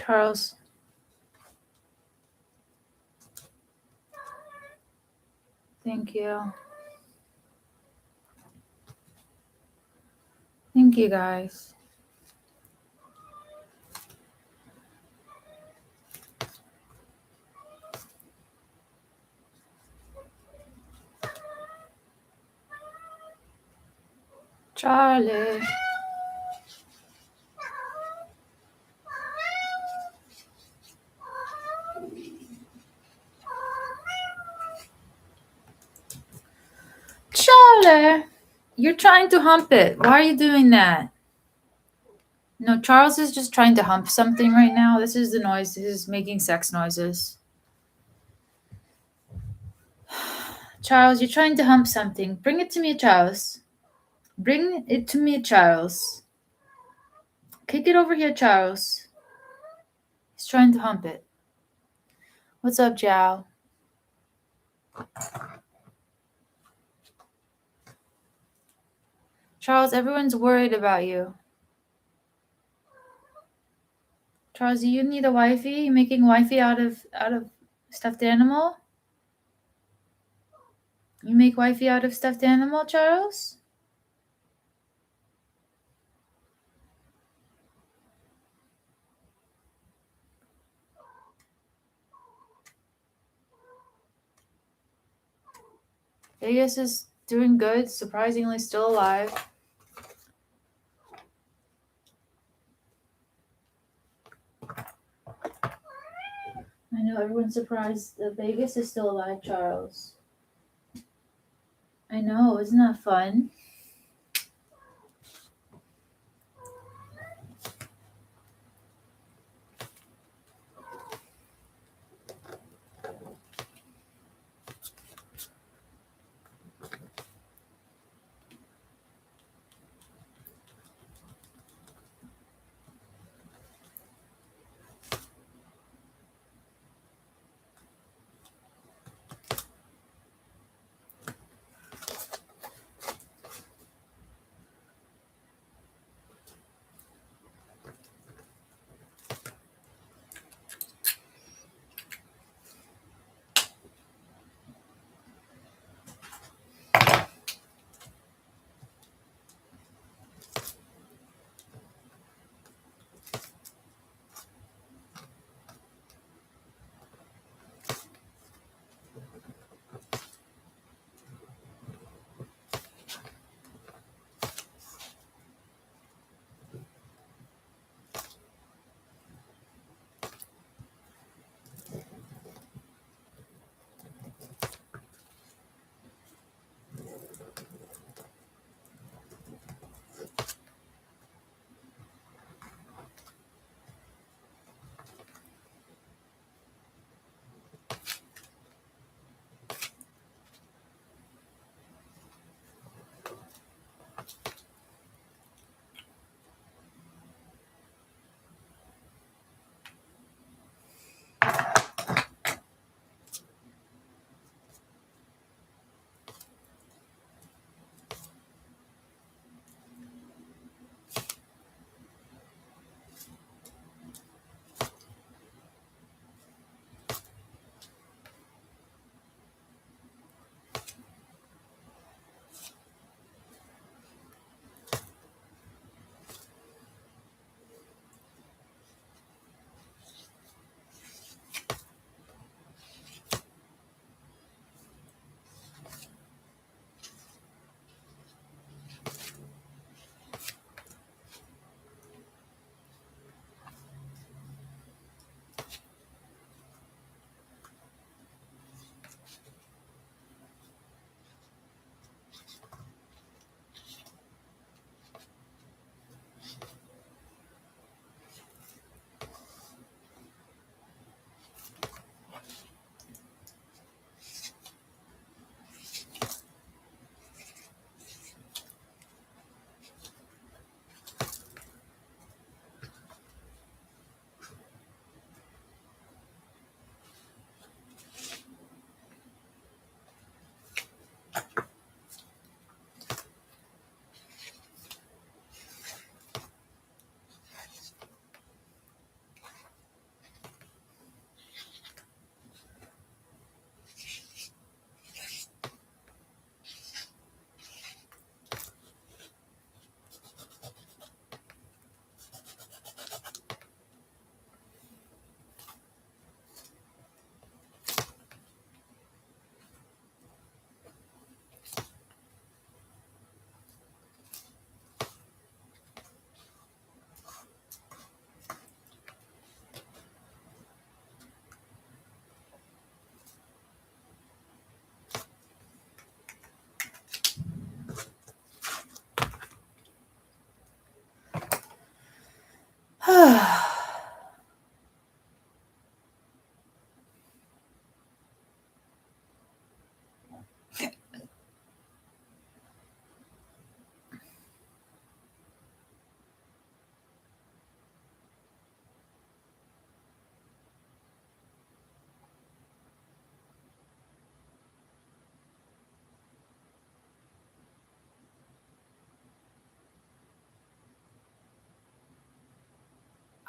Charles. Thank you. Thank you, guys. Charlie. Charlie, you're trying to hump it. Why are you doing that? No, Charles is just trying to hump something right now. This is the noise. This is making sex noises. Charles, you're trying to hump something. Bring it to me, Charles. Bring it to me, Charles. Kick it over here, Charles. He's trying to hump it. What's up, Jow? Charles, everyone's worried about you. Charles, do you need a wifey? You making wifey out of stuffed animal? You make wifey out of stuffed animal, Charles? Vegas is doing good, surprisingly still alive. I know everyone's surprised that Vegas is still alive, Charles. I know, isn't that fun?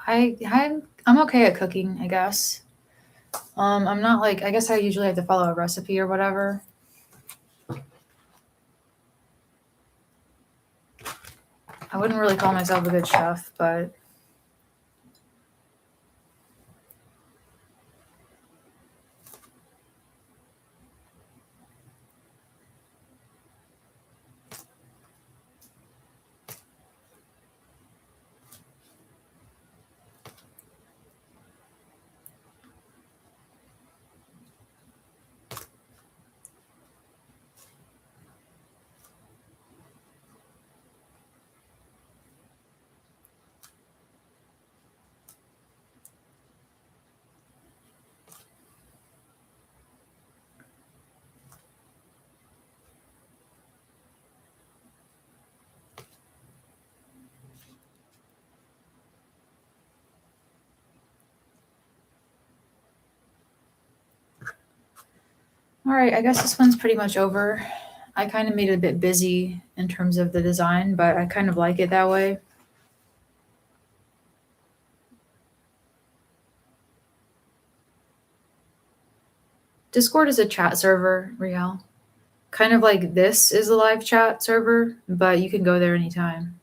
I'm okay at cooking, I guess. I'm not like, I guess I usually have to follow a recipe or whatever. I wouldn't really call myself a good chef, but all right, I guess this one's pretty much over. I kind of made it a bit busy in terms of the design, but I kind of like it that way. Discord is a chat server, Riel. Kind of like this is a live chat server, but you can go there anytime.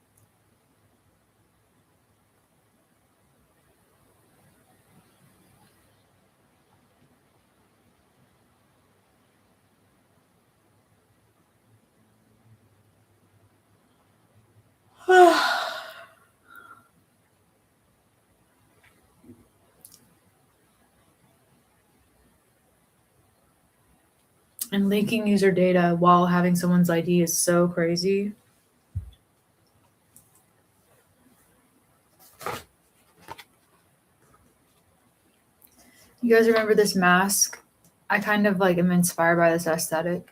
And leaking user data while having someone's ID is so crazy. You guys remember this mask? I kind of like am inspired by this aesthetic.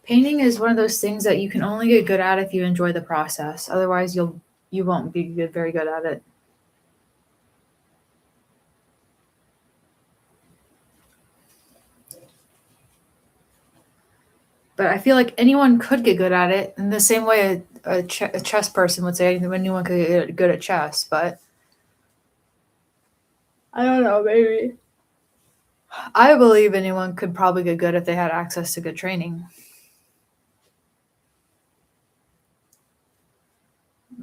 Painting is one of those things that you can only get good at if you enjoy the process. Otherwise, you won't be very good at it. But I feel like anyone could get good at it in the same way a chess person would say anyone could get good at chess. But I don't know, maybe. I believe anyone could probably get good if they had access to good training.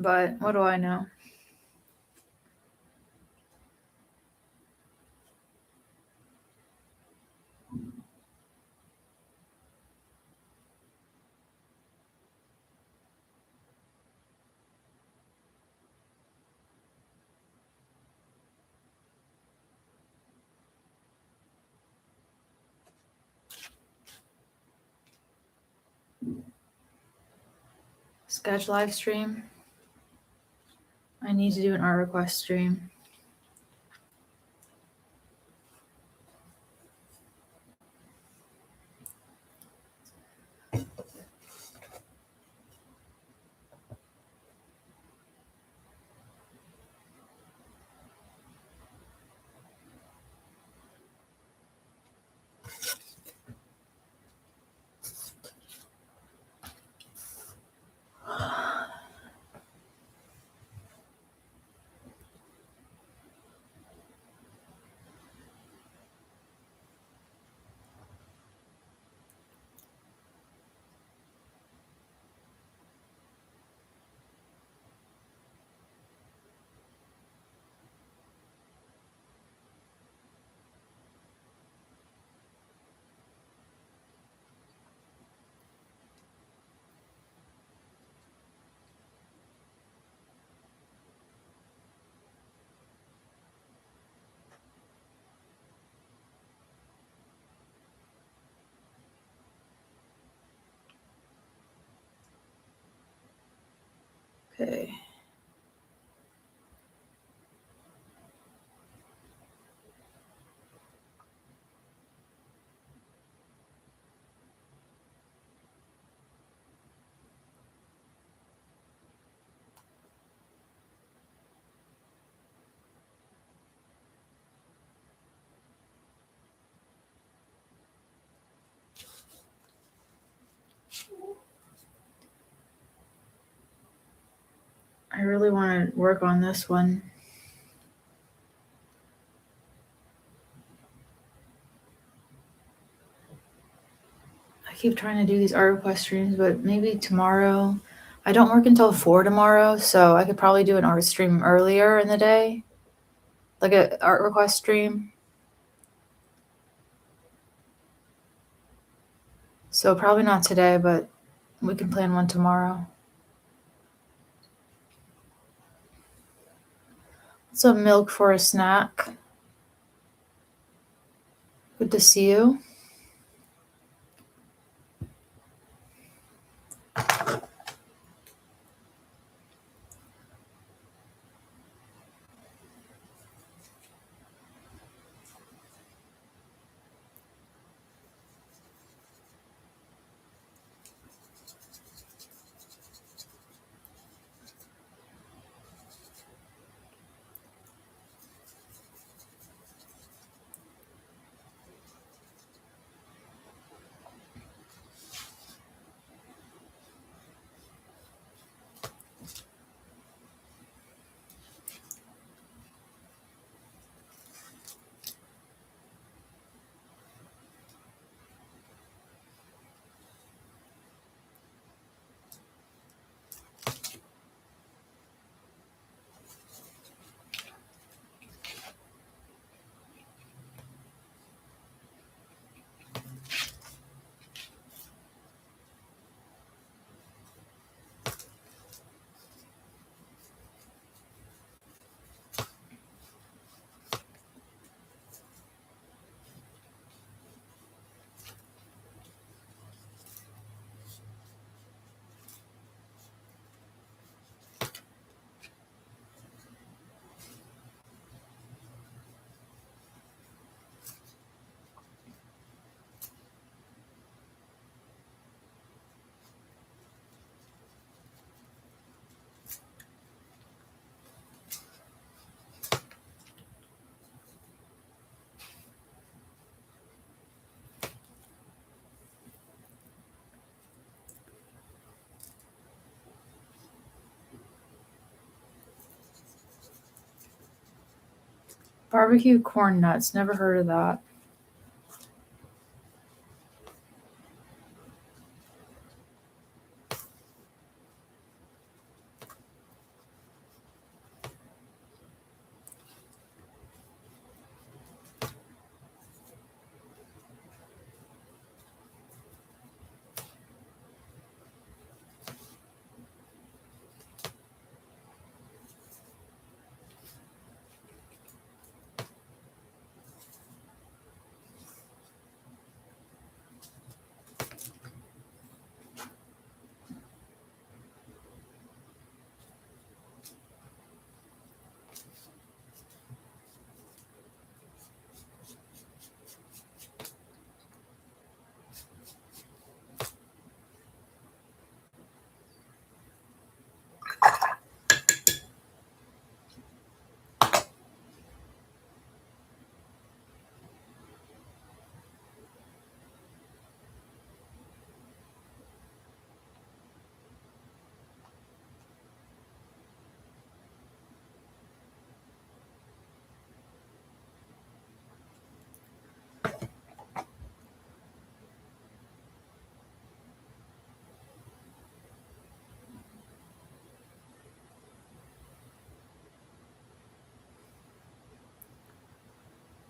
But what do I know? Sketch live stream. I need to do an art request stream. Okay. really want to work on this one. I keep trying to do these art request streams, but maybe tomorrow. I don't work until 4 tomorrow, so I could probably do an art stream earlier in the day, like an art request stream. So probably not today, but we can plan one tomorrow. Some milk for a snack. Good to see you. Barbecue corn nuts. Never heard of that.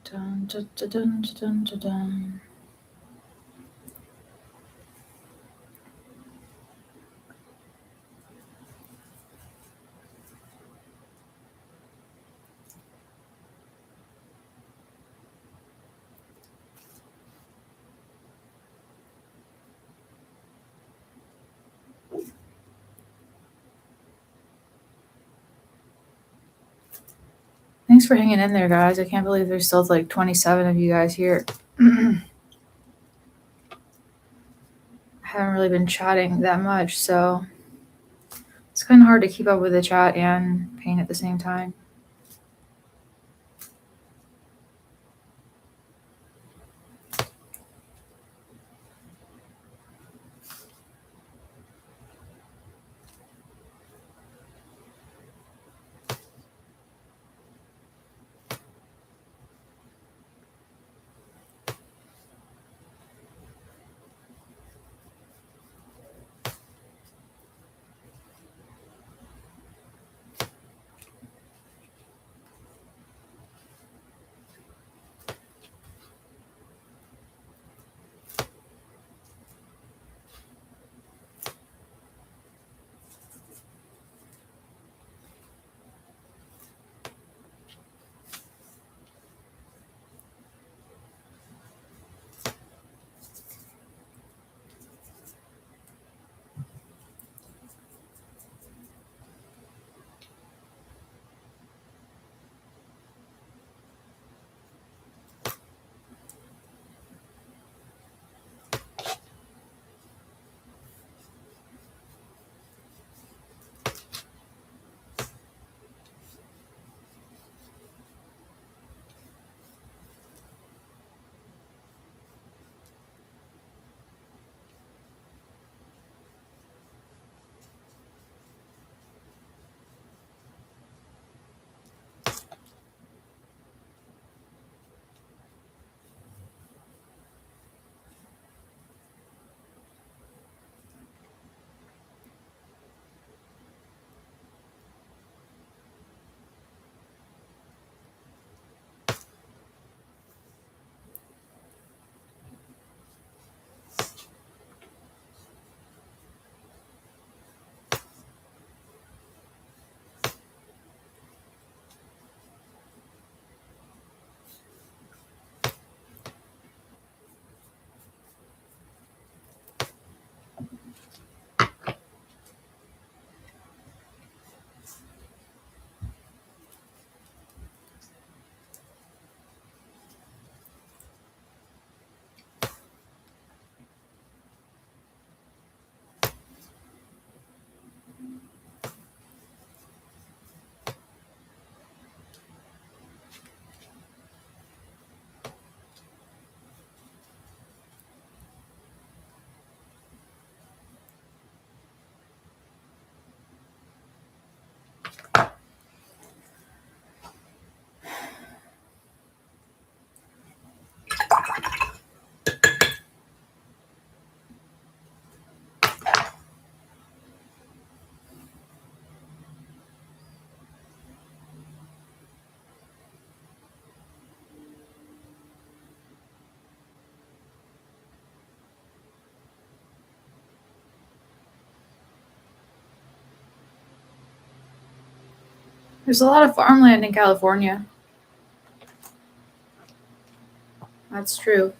Dun, dun, dun, dun, dun, dun, dun. Thanks for hanging in there, guys. I can't believe there's still like 27 of you guys here. I haven't really been chatting that much, so it's kind of hard to keep up with the chat and paint at the same time. There's a lot of farmland in California. That's true.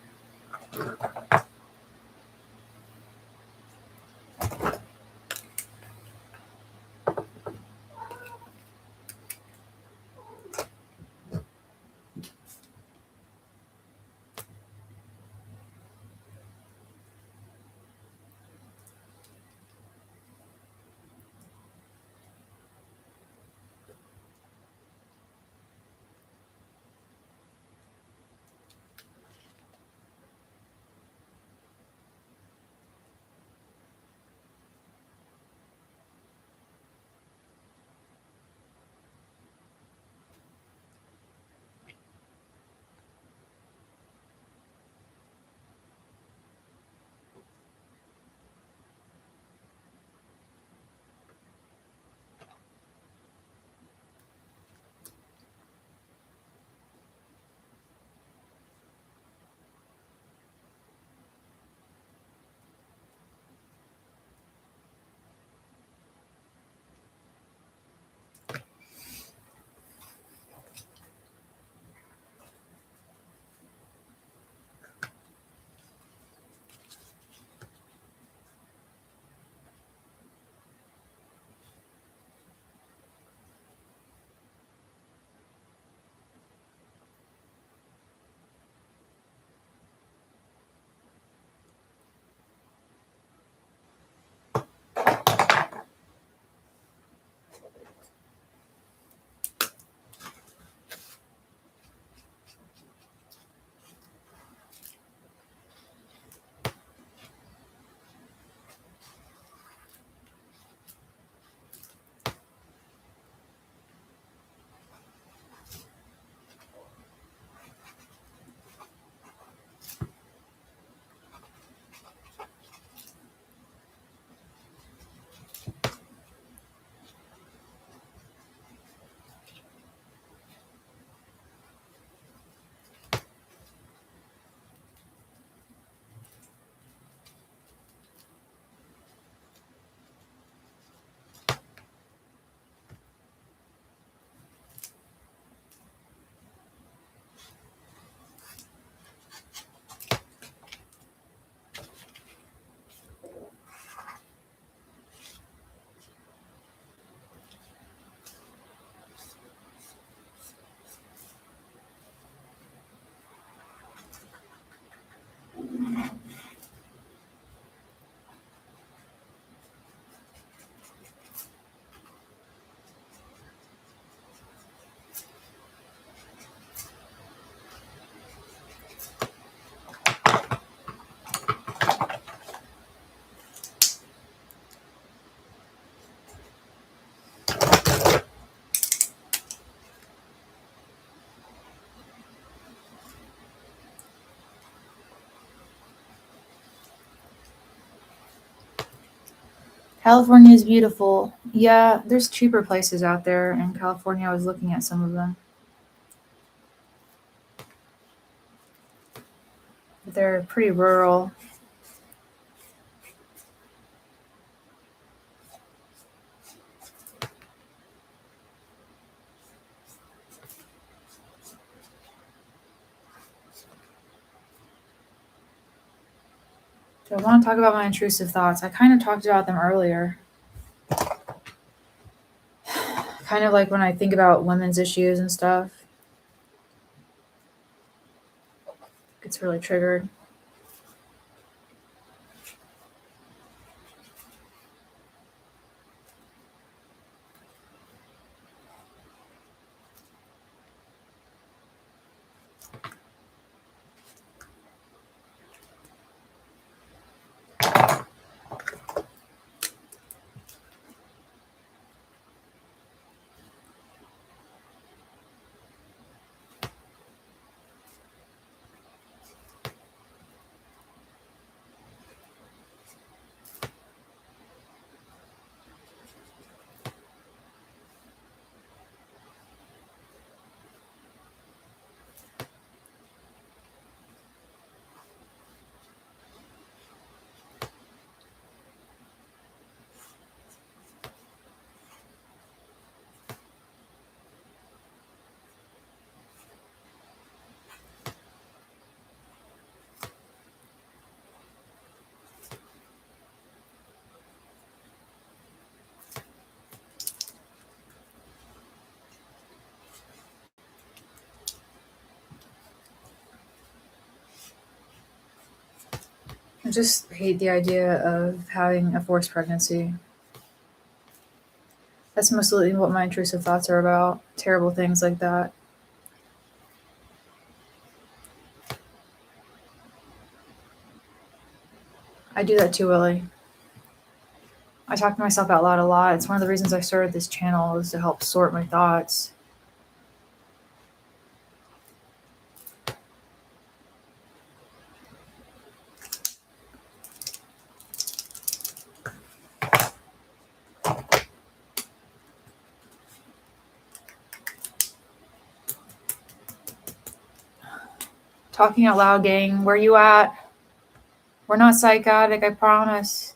California is beautiful. Yeah, there's cheaper places out there in California. I was looking at some of them. But they're pretty rural. So I want to talk about my intrusive thoughts. I kind of talked about them earlier. Kind of like when I think about women's issues and stuff, it's really triggered. I just hate the idea of having a forced pregnancy. That's mostly what my intrusive thoughts are about. Terrible things like that. I do that too, Willie. I talk to myself out loud a lot. It's one of the reasons I started this channel, is to help sort my thoughts. Talking out loud, gang. Where you at? We're not psychotic, I promise.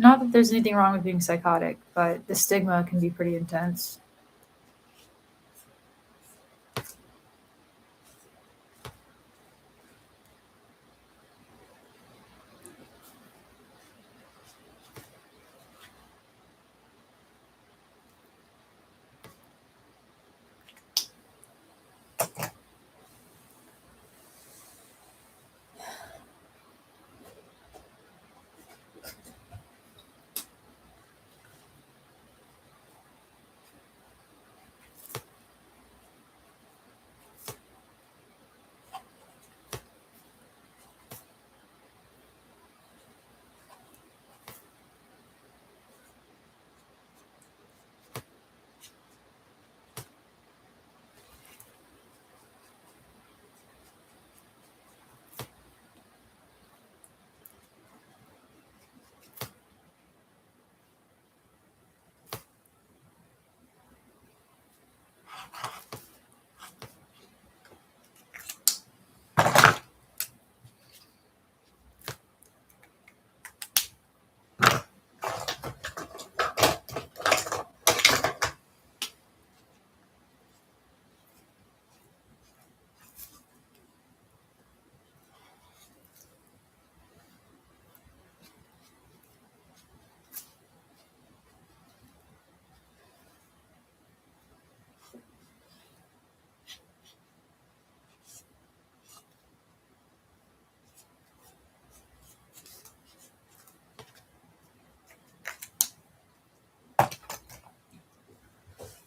Not that there's anything wrong with being psychotic, but the stigma can be pretty intense.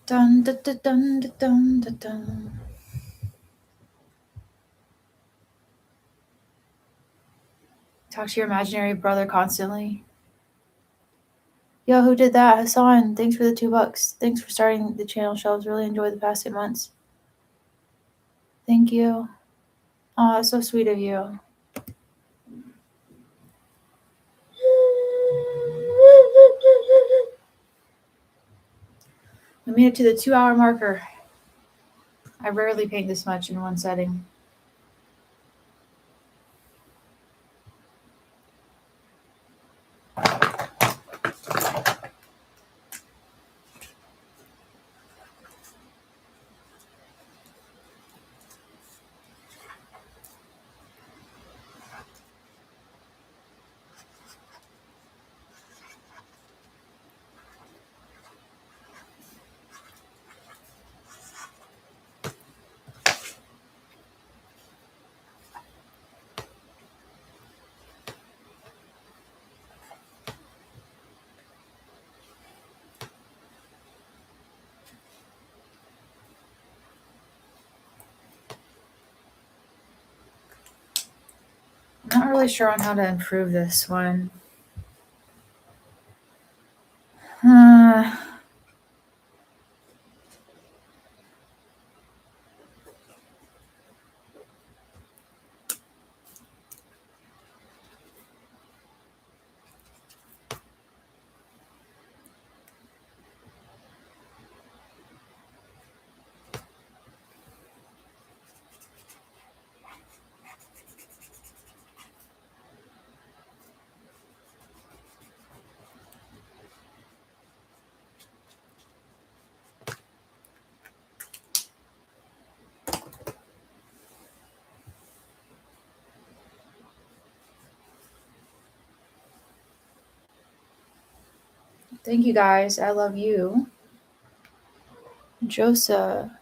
Dun dun dun dun dun dun dun. Talk to your imaginary brother constantly. Yo, who did that? Hassan, thanks for the $2. Thanks for starting the channel, Shelves. Really enjoyed the past 8 months. Thank you. Oh, that's so sweet of you. We made it to the 2-hour marker. I rarely paint this much in one setting. not really sure on how to improve this one. Thank you guys. I love you. Josa,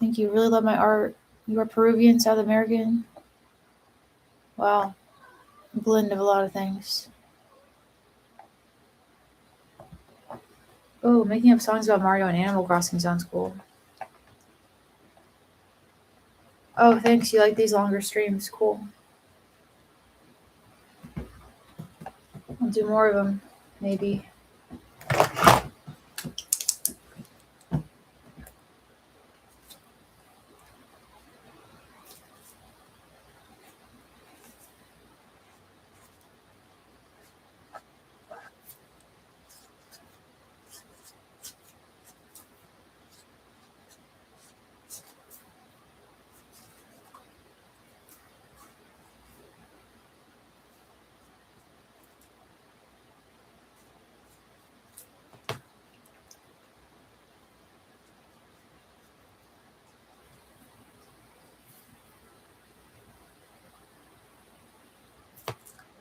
thank you. Really love my art. You are Peruvian, South American. Wow. A blend of a lot of things. Oh, making up songs about Mario and Animal Crossing sounds cool. Oh, thanks. You like these longer streams. Cool. I'll do more of them, maybe.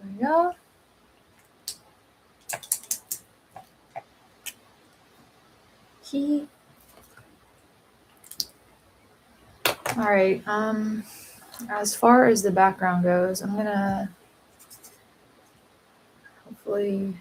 There we go. All right. As far as the background goes, I'm gonna hopefully.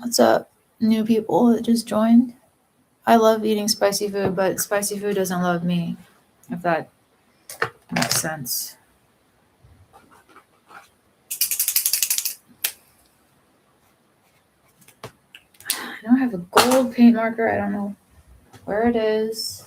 What's up, new people that just joined? I love eating spicy food, but spicy food doesn't love me, if that makes sense. I don't have a gold paint marker. I don't know where it is.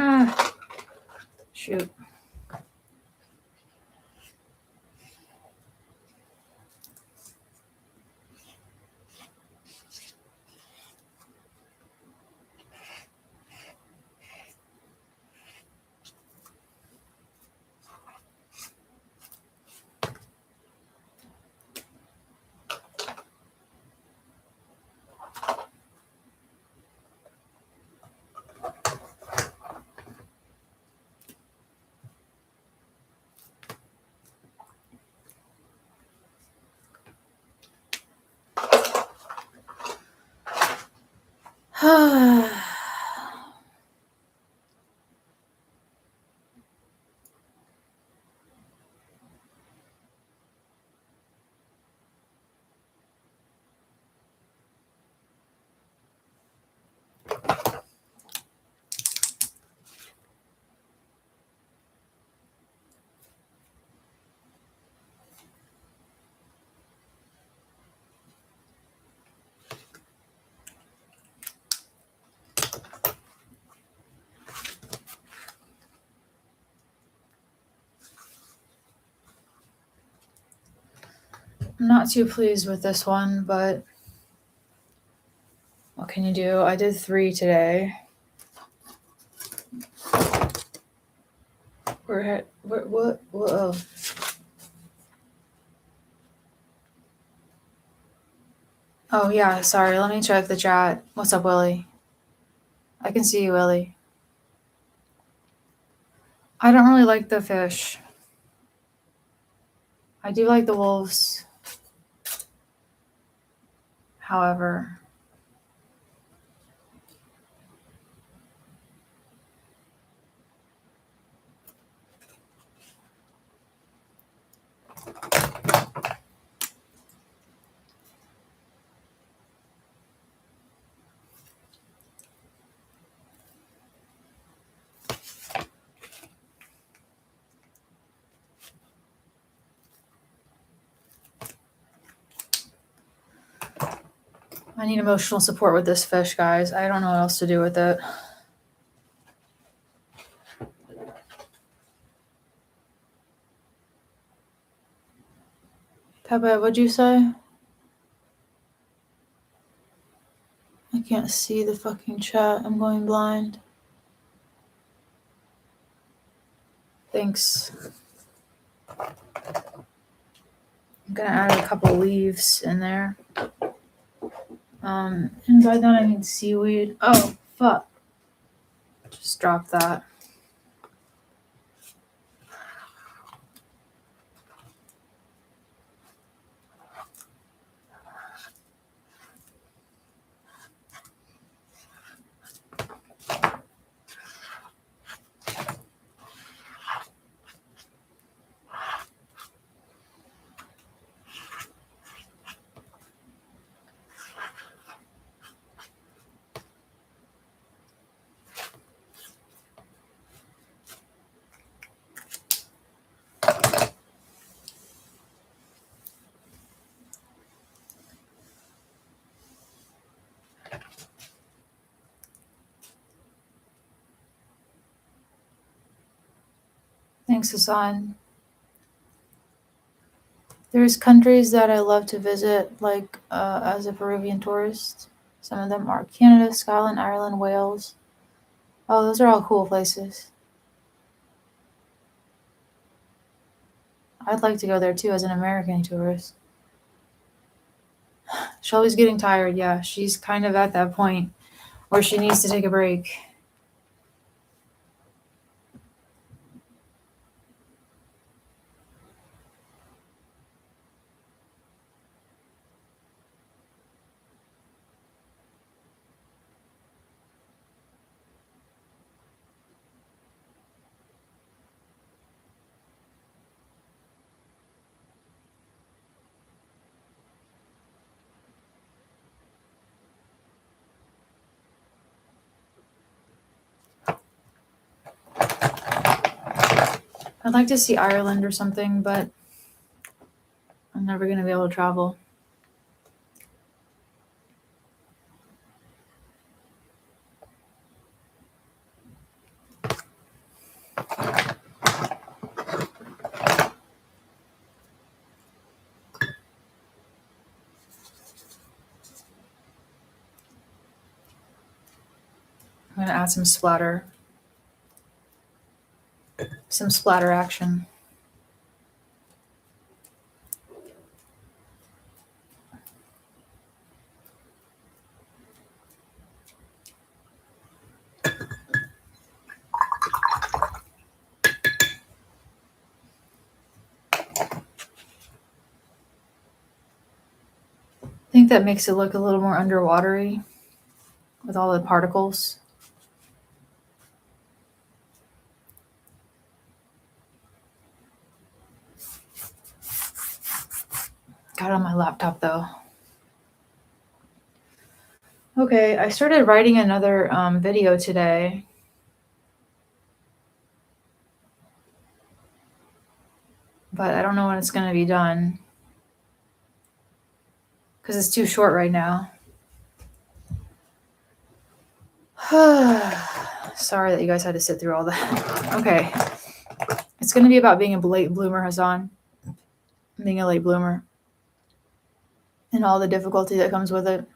Ah, shoot. I'm not too pleased with this one, but what can you do? I did 3 today. What? Whoa. Oh, yeah, sorry. Let me check the chat. What's up, Willie? I can see you, Willie. I don't really like the fish. I do like the wolves. However, I need emotional support with this fish, guys. I don't know what else to do with it. Pepe, what'd you say? I can't see the fucking chat. I'm going blind. Thanks. I'm gonna add a couple leaves in there. And by that I mean seaweed. Oh, fuck. Just drop that. Thanks, Hassan. There's countries that I love to visit, like as a Peruvian tourist. Some of them are Canada, Scotland, Ireland, Wales. Oh, those are all cool places. I'd like to go there too as an American tourist. Shelby's getting tired. Yeah, she's kind of at that point where she needs to take a break. I'd like to see Ireland or something, but I'm never going to be able to travel. I'm going to add some splatter. Some splatter action. I think that makes it look a little more underwatery with all the particles. Got it on my laptop though. Okay, I started writing another video today. But I don't know when it's going to be done. Because it's too short right now. Sorry that you guys had to sit through all that. Okay. It's going to be about being a late bloomer, Hassan. Being a late bloomer. And all the difficulty that comes with it.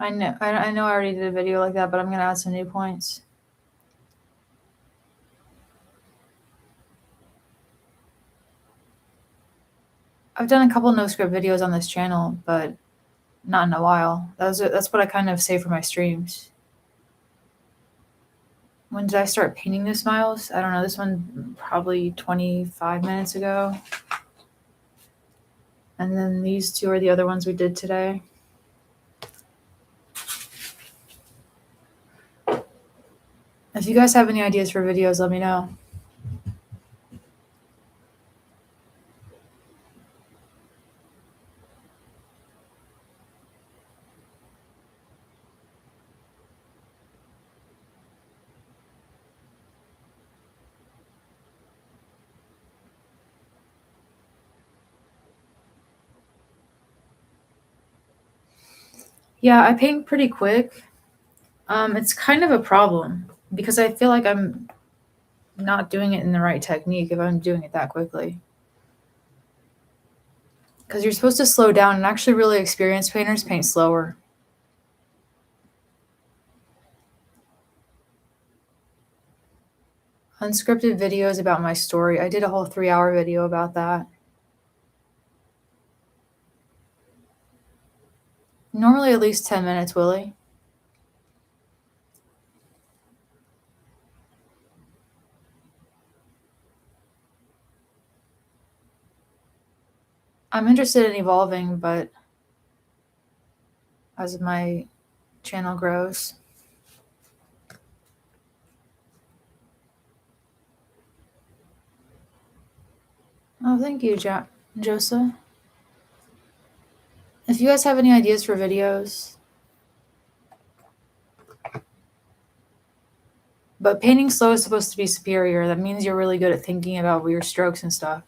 I know I already did a video like that, but I'm gonna add some new points. I've done a couple no script videos on this channel, but not in a while. That's what I kind of say for my streams. When did I start painting the smiles? I don't know. This one probably 25 minutes ago. And then these two are the other ones we did today. If you guys have any ideas for videos, let me know. Yeah, I paint pretty quick. It's kind of a problem because I feel like I'm not doing it in the right technique if I'm doing it that quickly. Because you're supposed to slow down, and actually really experienced painters paint slower. Unscripted videos about my story. I did a whole 3-hour video about that. Normally at least 10 minutes, Willie. I'm interested in evolving, but as my channel grows. Oh, thank you, Joseph. If you guys have any ideas for videos, but painting slow is supposed to be superior. That means you're really good at thinking about your strokes and stuff.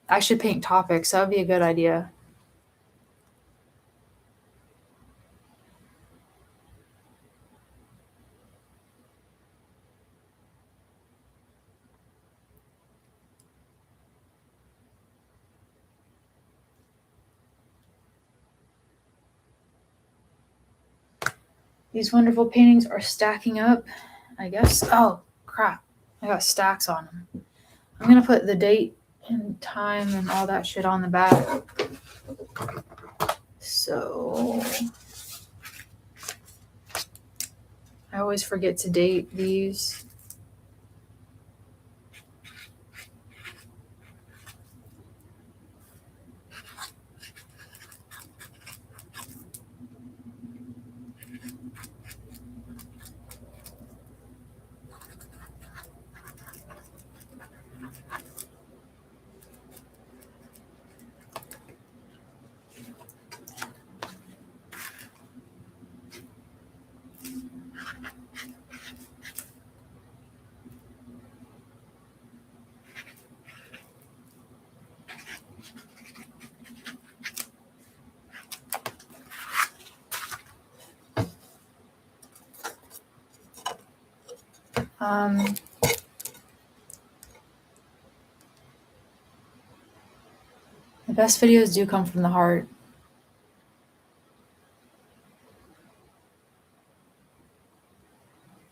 I should paint topics. That would be a good idea. These wonderful paintings are stacking up, I guess. Oh, crap. I got stacks on them. I'm going to put the date and time and all that shit on the back. So I always forget to date these. The best videos do come from the heart.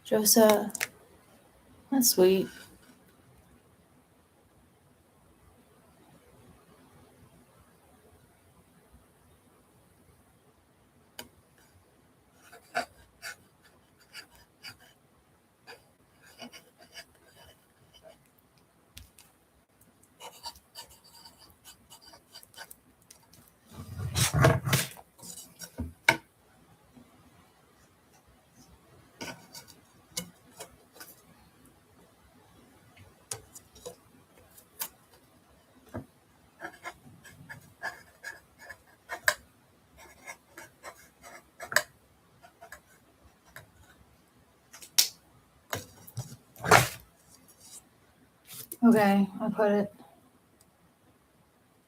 Joseph, that's sweet. Okay, I'll put it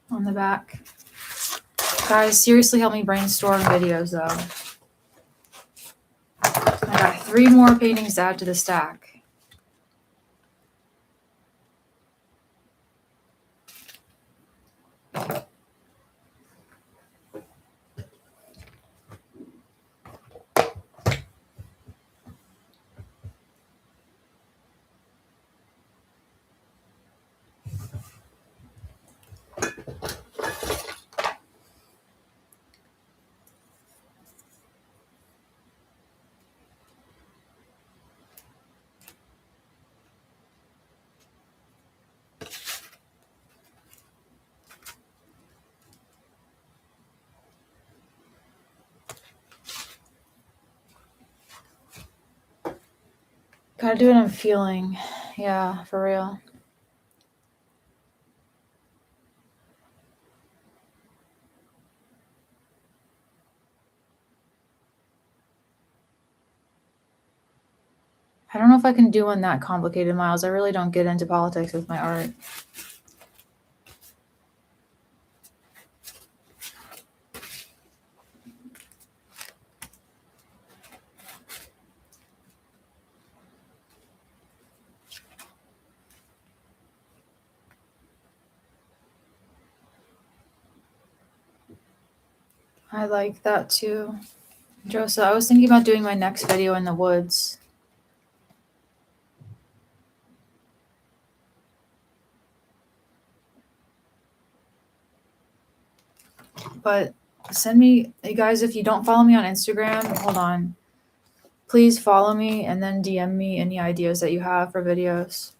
on the back. Guys, seriously help me brainstorm videos though. I got 3 more paintings to add to the stack. Gotta do what I'm feeling. Yeah, for real. I don't know if I can do one that complicated, Miles. I really don't get into politics with my art. I like that too. Josa, I was thinking about doing my next video in the woods. But send me, you guys, if you don't follow me on Instagram, hold on. Please follow me and then DM me any ideas that you have for videos.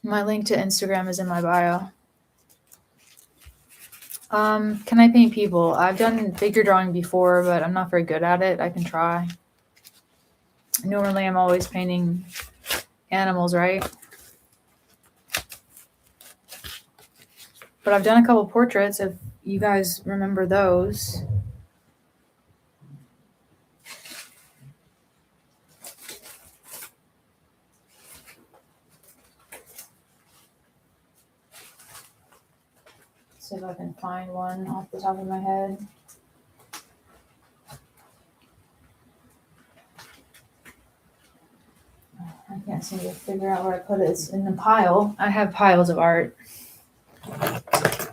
My link to Instagram is in my bio. Can I paint people? I've done figure drawing before, but I'm not very good at it. I can try. Normally, I'm always painting animals, right? But I've done a couple portraits, if you guys remember those. See if I can find one off the top of my head. I can't seem to figure out where I put it. It's in the pile. I have piles of art.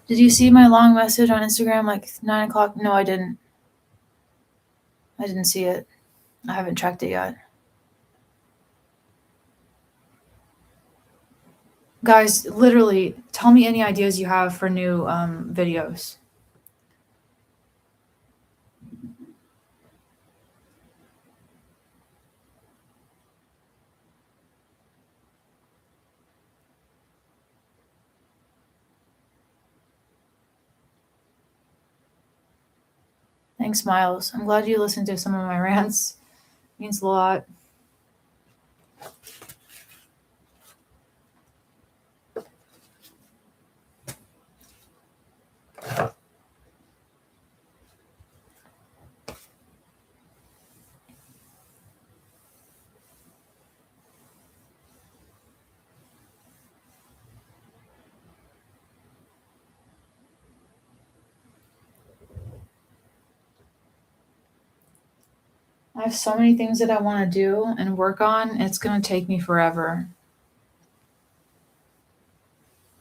Did you see my long message on Instagram like 9 o'clock? No, I didn't. I didn't see it. I haven't checked it yet. Guys, literally, tell me any ideas you have for new videos. Thanks, Miles. I'm glad you listened to some of my rants. Means a lot. I have so many things that I want to do and work on. It's going to take me forever.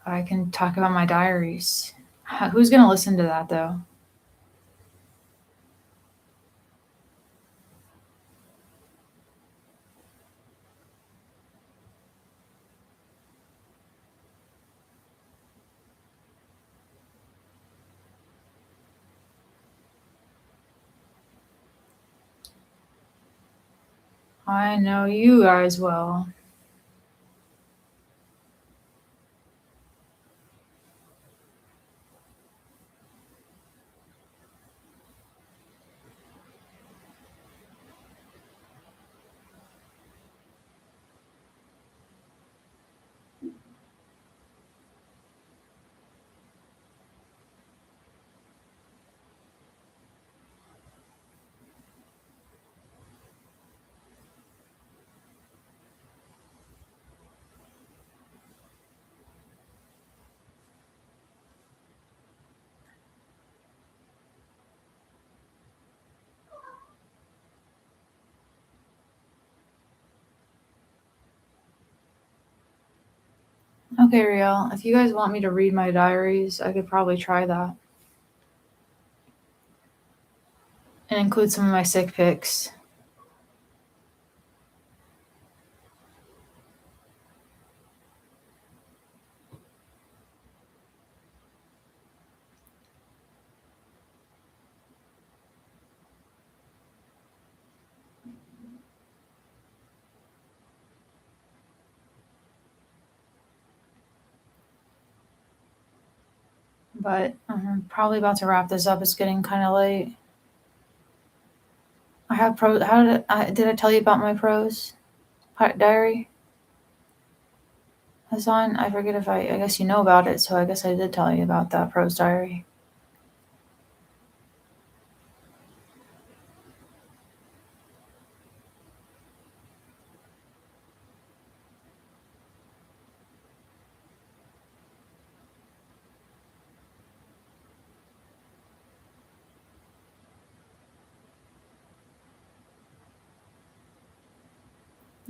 I can talk about my diaries. Who's going to listen to that, though? I know you guys will. Okay, Riel, if you guys want me to read my diaries, I could probably try that. And include some of my sick pics. But I'm probably about to wrap this up. It's getting kind of late. I have pros. How did I tell you about my prose diary? Hassan, I forget if I guess you know about it, so I guess I did tell you about that prose diary.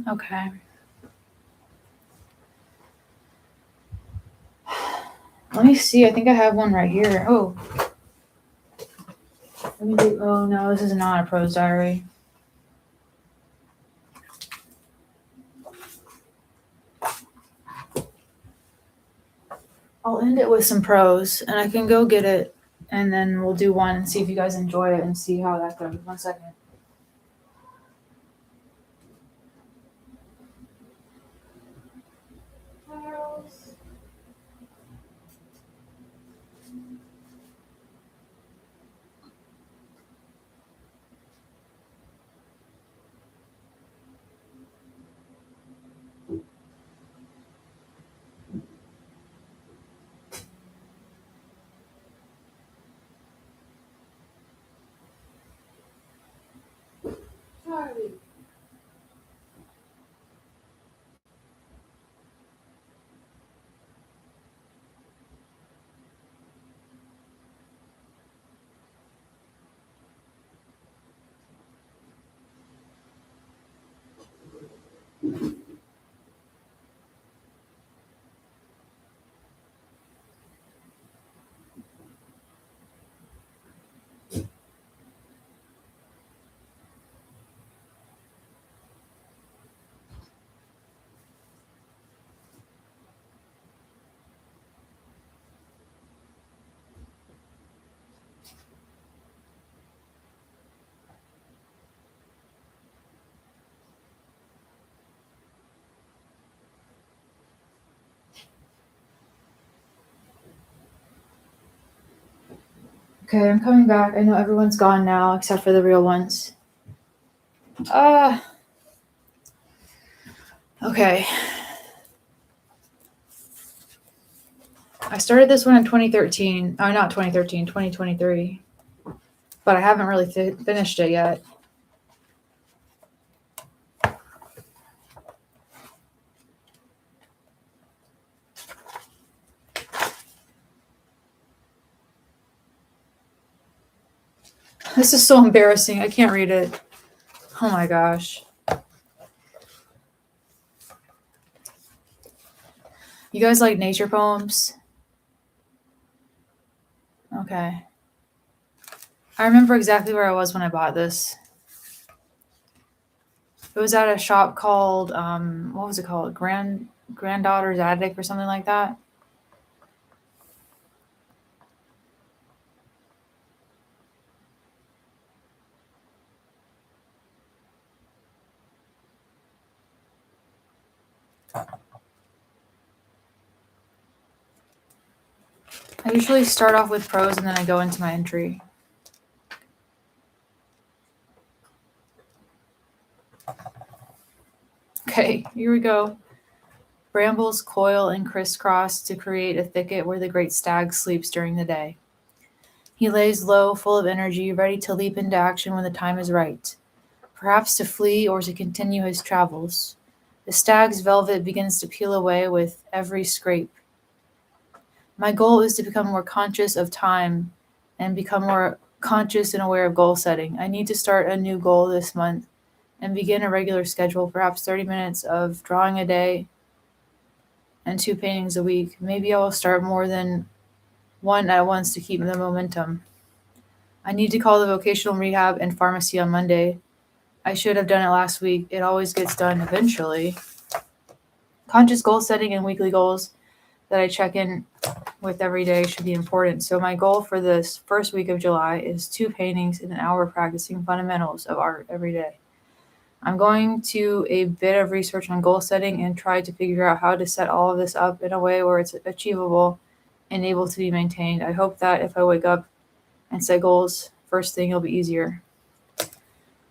Okay. Let me see. I think I have one right here. Oh, let me do. Oh no, this is not a prose diary. I'll end it with some prose, and I can go get it, and then we'll do one and see if you guys enjoy it and see how that goes. 1 second. Okay, I'm coming back. I know everyone's gone now except for the real ones. Okay. I started this one in 2013. Oh, not 2013, 2023. But I haven't really finished it yet. This is so embarrassing. I can't read it. Oh my gosh. You guys like nature poems? Okay. I remember exactly where I was when I bought this. It was at a shop called what was it called? Granddaughter's Attic or something like that. I usually start off with prose and then I go into my entry. Okay, here we go. Brambles coil and crisscross to create a thicket where the great stag sleeps during the day. He lays low, full of energy, ready to leap into action when the time is right, perhaps to flee or to continue his travels. The stag's velvet begins to peel away with every scrape. My goal is to become more conscious of time and become more conscious and aware of goal setting. I need to start a new goal this month and begin a regular schedule, perhaps 30 minutes of drawing a day and 2 paintings a week. Maybe I will start more than one at once to keep the momentum. I need to call the vocational rehab and pharmacy on Monday. I should have done it last week. It always gets done eventually. Conscious goal setting and weekly goals that I check in with every day should be important. So my goal for this first week of July is 2 paintings and an hour practicing fundamentals of art every day. I'm going to a bit of research on goal setting and try to figure out how to set all of this up in a way where it's achievable and able to be maintained. I hope that if I wake up and set goals, first thing it'll be easier.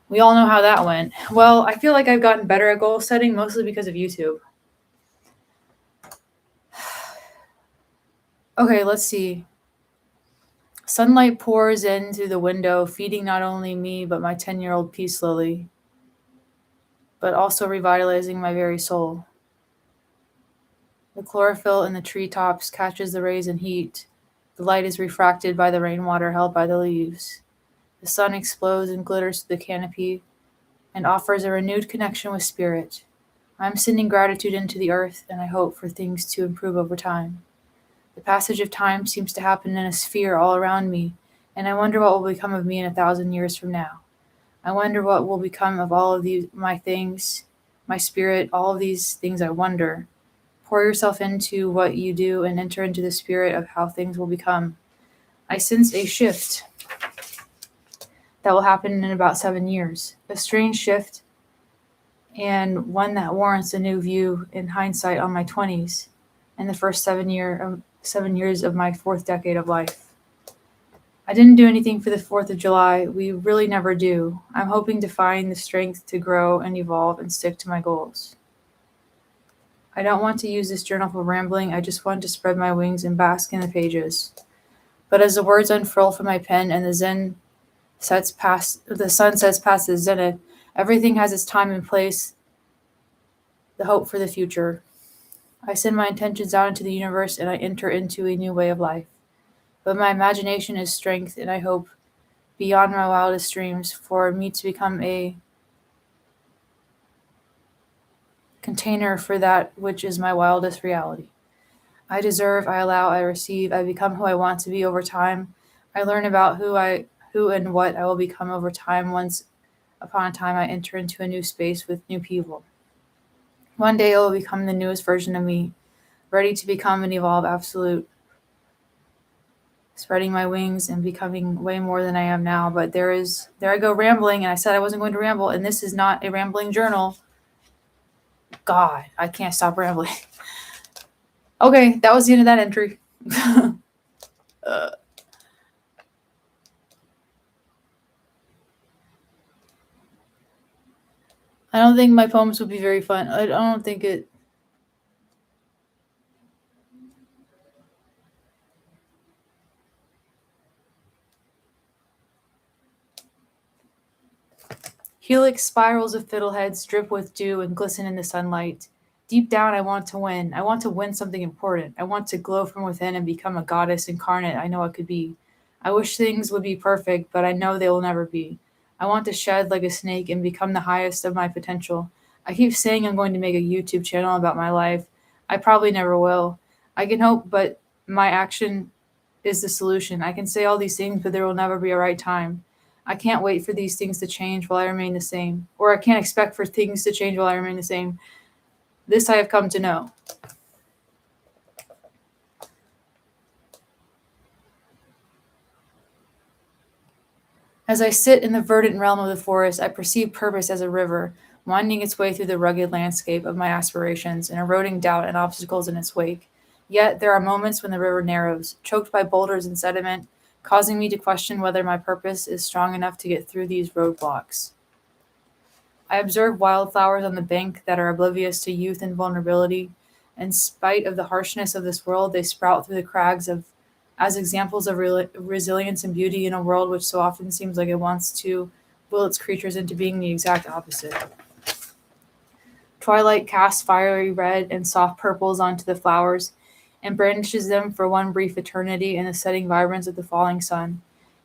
We all know how that went. Well, I feel like I've gotten better at goal setting mostly because of YouTube. Okay, let's see. Sunlight pours in through the window, feeding not only me but my 10-year-old peace lily, but also revitalizing my very soul. The chlorophyll in the treetops catches the rays and heat. The light is refracted by the rainwater held by the leaves. The sun explodes and glitters through the canopy and offers a renewed connection with spirit. I am sending gratitude into the earth, and I hope for things to improve over time. The passage of time seems to happen in a sphere all around me, and I wonder what will become of me in 1,000 years from now. I wonder what will become of all of these, my things, my spirit, all of these things I wonder. Pour yourself into what you do and enter into the spirit of how things will become. I sense a shift that will happen in about 7 years. A strange shift, and one that warrants a new view in hindsight on my 20s and the first 7 years of my fourth decade of life. I didn't do anything for the 4th of July. We really never do. I'm hoping to find the strength to grow and evolve and stick to my goals. I don't want to use this journal for rambling. I just want to spread my wings and bask in the pages. But as the words unfurl from my pen and the sun sets past the zenith, everything has its time and place, the hope for the future. I send my intentions out into the universe and I enter into a new way of life. But my imagination is strength, and I hope beyond my wildest dreams for me to become a container for that which is my wildest reality. I deserve, I allow, I receive, I become who I want to be over time. I learn about who and what I will become over time. Once upon a time I enter into a new space with new people. One day I will become the newest version of me, ready to become and evolve absolute, spreading my wings and becoming way more than I am now. But there I go rambling, and I said I wasn't going to ramble, and this is not a rambling journal. God, I can't stop rambling. Okay, that was the end of that entry. I don't think my poems would be very fun. I don't think it. Helix spirals of fiddleheads drip with dew and glisten in the sunlight. Deep down, I want to win. I want to win something important. I want to glow from within and become a goddess incarnate I know I could be. I wish things would be perfect, but I know they will never be. I want to shed like a snake and become the highest of my potential. I keep saying I'm going to make a YouTube channel about my life. I probably never will. I can hope, but my action is the solution. I can say all these things, but there will never be a right time. I can't wait for these things to change while I remain the same. Or I can't expect for things to change while I remain the same. This I have come to know. As I sit in the verdant realm of the forest, I perceive purpose as a river, winding its way through the rugged landscape of my aspirations and eroding doubt and obstacles in its wake. Yet there are moments when the river narrows, choked by boulders and sediment, causing me to question whether my purpose is strong enough to get through these roadblocks. I observe wildflowers on the bank that are oblivious to youth and vulnerability. In spite of the harshness of this world, they sprout through the crags as examples of resilience and beauty in a world which so often seems like it wants to will its creatures into being the exact opposite. Twilight casts fiery red and soft purples onto the flowers and brandishes them for one brief eternity in the setting vibrance of the falling sun.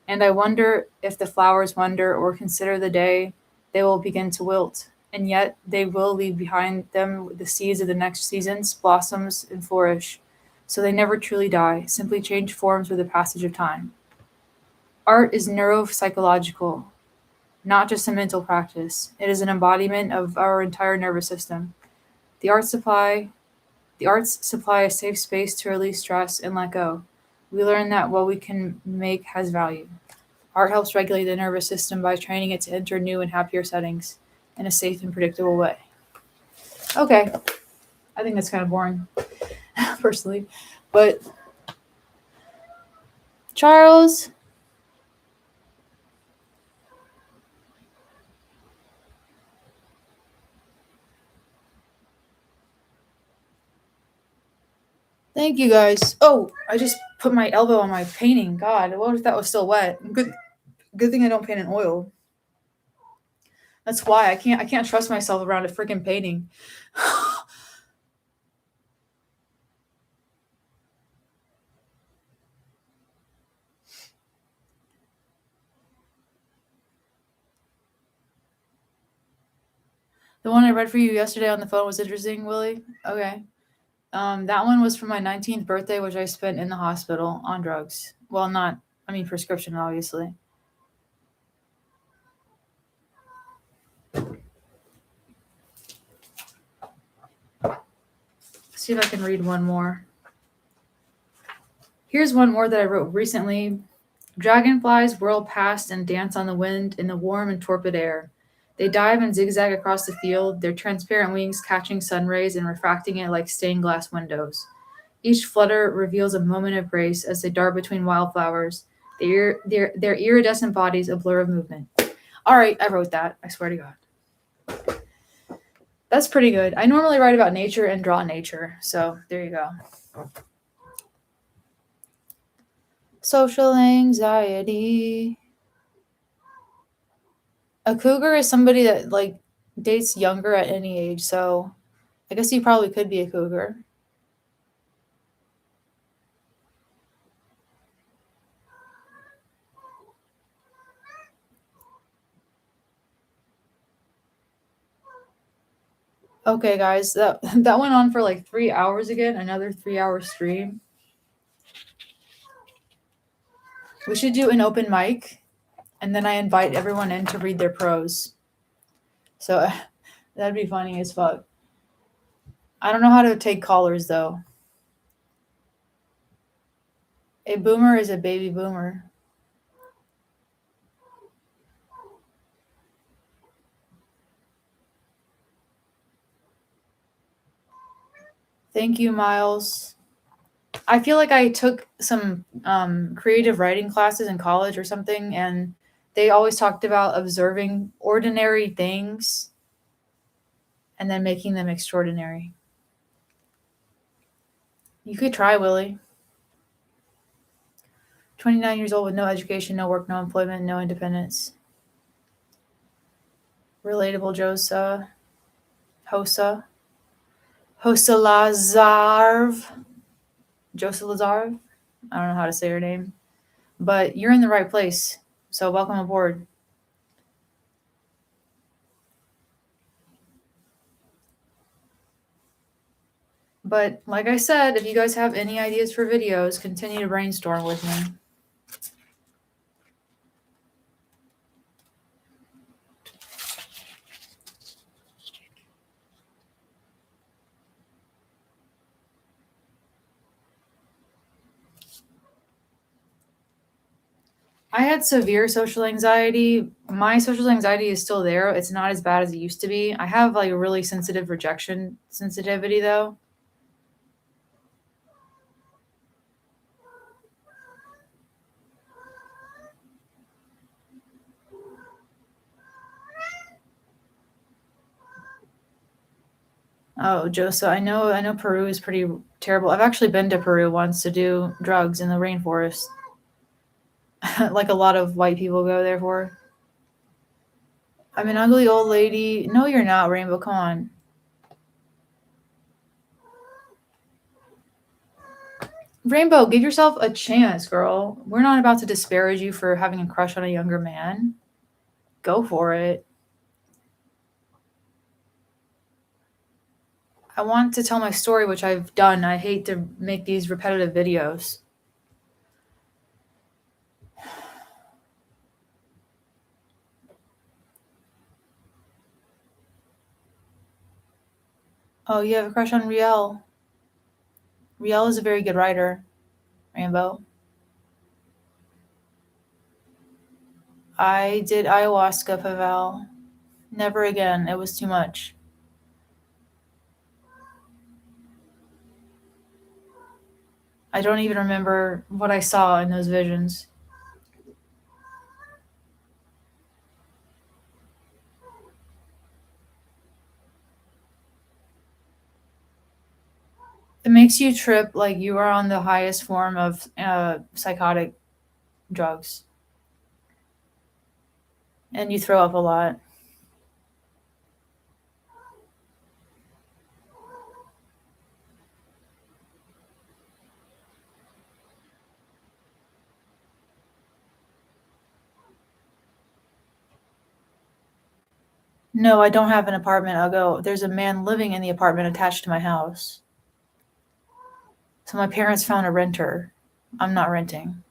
And I wonder if the flowers wonder or consider the day they will begin to wilt, and yet they will leave behind them the seeds of the next seasons, blossoms, and flourish. So they never truly die, simply change forms with the passage of time. Art is neuropsychological, not just a mental practice. It is an embodiment of our entire nervous system. The arts supply a safe space to release stress and let go. We learn that what we can make has value. Art helps regulate the nervous system by training it to enter new and happier settings in a safe and predictable way. Okay, I think that's kind of boring, personally, but Charles. Thank you guys. Oh, I just put my elbow on my painting. God, what if that was still wet? Good thing I don't paint in oil. That's why I can't trust myself around a freaking painting. The one I read for you yesterday on the phone was interesting, Willie. Okay. That one was for my 19th birthday, which I spent in the hospital on drugs. Well, not, I mean, prescription, obviously. See if I can read one more. Here's one more that I wrote recently. Dragonflies whirl past and dance on the wind in the warm and torpid air. They dive and zigzag across the field, their transparent wings catching sun rays and refracting it like stained glass windows. Each flutter reveals a moment of grace as they dart between wildflowers, their iridescent bodies a blur of movement. All right, I wrote that. I swear to God. That's pretty good. I normally write about nature and draw nature, so there you go. Social anxiety. A cougar is somebody that like dates younger at any age, so I guess you probably could be a cougar. Okay, guys, that went on for like 3 hours again. Another 3 hour stream. We should do an open mic, and then I invite everyone in to read their prose. So that'd be funny as fuck. I don't know how to take callers though. A boomer is a baby boomer. Thank you, Miles. I feel like I took some creative writing classes in college or something, and they always talked about observing ordinary things and then making them extraordinary. You could try, Willie. 29 years old with no education, no work, no employment, no independence. Relatable Josa. Hosa. Hosa Lazarv. Josa Lazarv. I don't know how to say her name. But you're in the right place. So welcome aboard. But like I said, if you guys have any ideas for videos, continue to brainstorm with me. I had severe social anxiety. My social anxiety is still there. It's not as bad as it used to be. I have like a really sensitive rejection sensitivity though. Oh, Josa, I know Peru is pretty terrible. I've actually been to Peru once to do drugs in the rainforest. Like a lot of white people go there for. I'm an ugly old lady. No, you're not, Rainbow. Come on. Rainbow, give yourself a chance, girl. We're not about to disparage you for having a crush on a younger man. Go for it. I want to tell my story, which I've done. I hate to make these repetitive videos. Oh, you have a crush on Riel. Riel is a very good writer, Rainbow. I did ayahuasca, Pavel. Never again. It was too much. I don't even remember what I saw in those visions. It makes you trip like you are on the highest form of psychotic drugs, and you throw up a lot. No, I don't have an apartment. I'll go. There's a man living in the apartment attached to my house. So my parents found a renter. I'm not renting.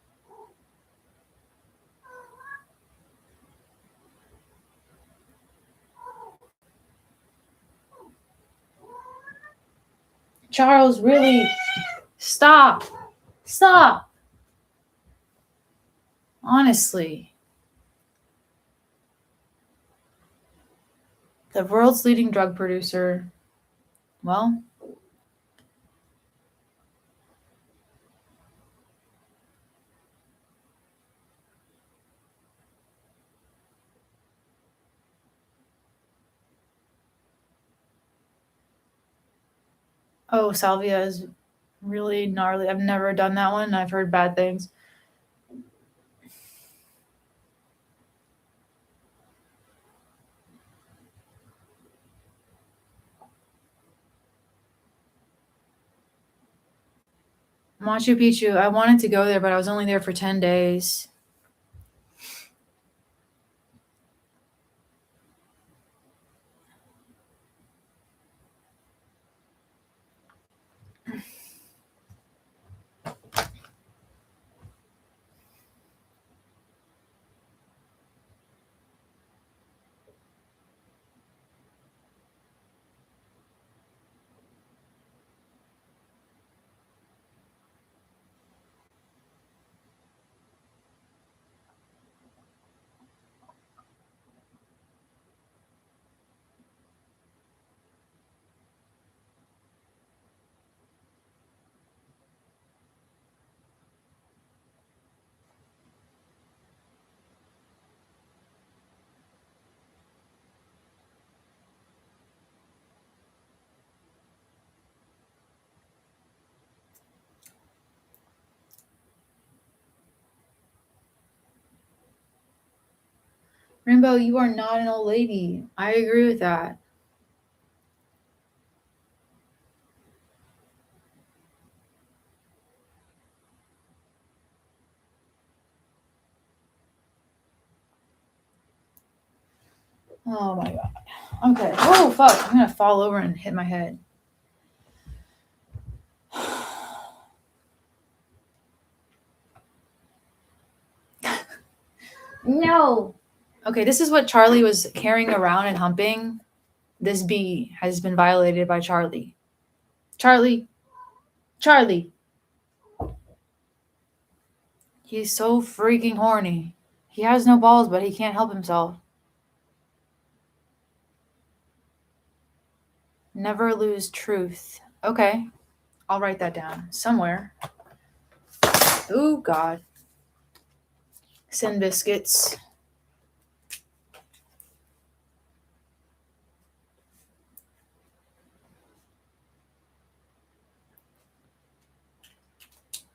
Charles, really? Stop. Stop. Honestly. The world's leading drug producer. Well, oh, salvia is really gnarly. I've never done that one. I've heard bad things. Machu Picchu, I wanted to go there, but I was only there for 10 days. Rainbow, you are not an old lady. I agree with that. Oh my god. Okay. Oh fuck. I'm gonna fall over and hit my head. No. Okay, this is what Charlie was carrying around and humping. This bee has been violated by Charlie. Charlie. Charlie. He's so freaking horny. He has no balls, but he can't help himself. Never lose truth. Okay. I'll write that down somewhere. Oh god. Send biscuits.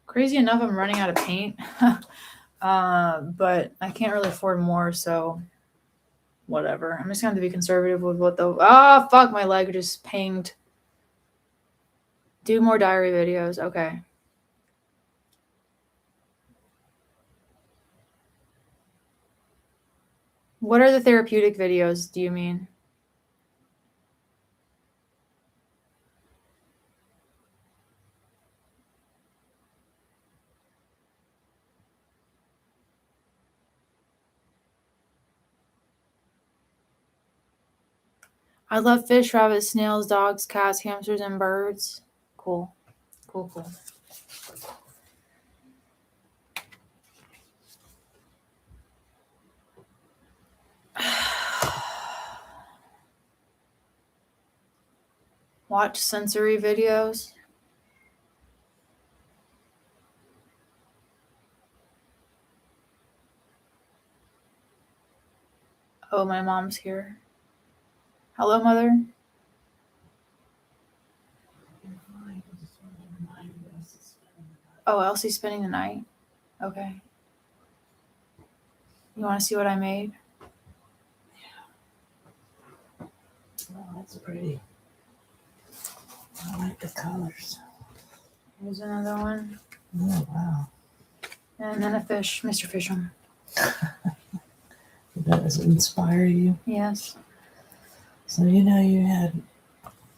Crazy enough, I'm running out of paint. But I can't really afford more, so whatever. I'm just gonna have to be conservative with what the fuck, my leg just pinged. Do more diary videos. Okay. What are the therapeutic videos, do you mean? I love fish, rabbits, snails, dogs, cats, hamsters, and birds. Cool. Cool, cool. Watch sensory videos. Oh, my mom's here. Hello, Mother. Oh, Elsie's spending the night? Okay. You want to see what I made? Oh, that's pretty. I like the colors. Here's another one. Oh, wow. And then a fish, Mr. Fisham. Does it inspire you? Yes. So, you know, you had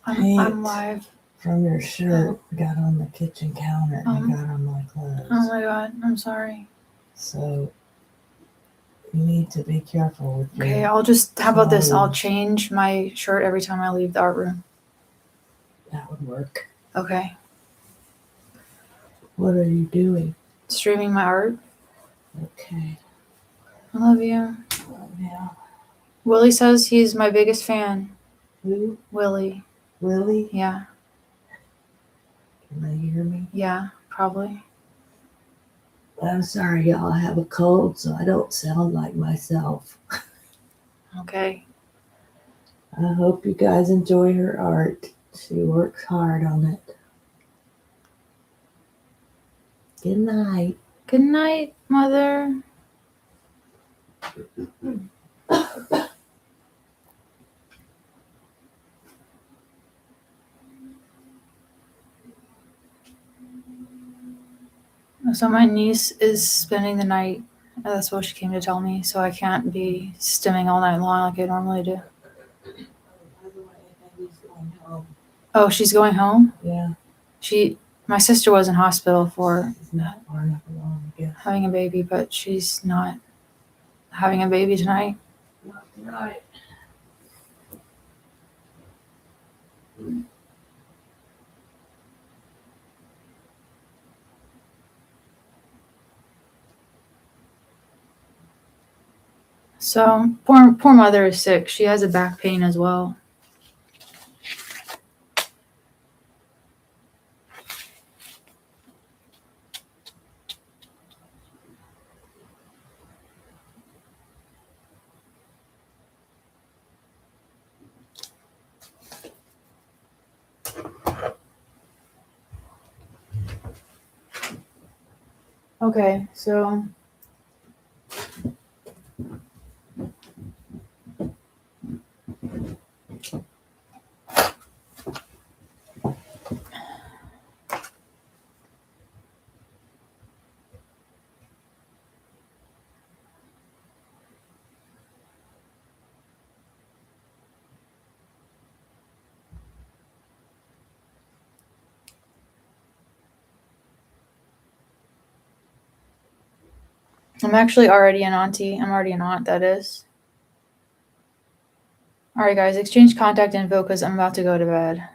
I'm paint live. from your shirt got on the kitchen counter and got on my clothes. Oh my God, I'm sorry. So, you need to be careful with your... Okay, I'll just, how about this? I'll clothes. change my shirt every time I leave the art room. That would work. Okay. What are you doing? Streaming my art. Okay. I love you. Oh, yeah. Willie says he's my biggest fan. Who? Willie. Willie? Yeah. Can they hear me? Yeah, probably. I'm sorry, y'all. I have a cold, so I don't sound like myself. Okay. I hope you guys enjoy her art. She works hard on it. Good night. Good night, Mother. So my niece is spending the night. That's what she came to tell me. So I can't be stimming all night long like I normally do. By the way, Eddie's going home. Oh, she's going home? Yeah, My sister was in hospital for she's not far enough along, I guess. having a baby, but she's not having a baby tonight. Not tonight. So poor mother is sick. She has a back pain as well. Okay, so I'm actually already an auntie. I'm already an aunt, that is. All right, guys, exchange contact info because I'm about to go to bed.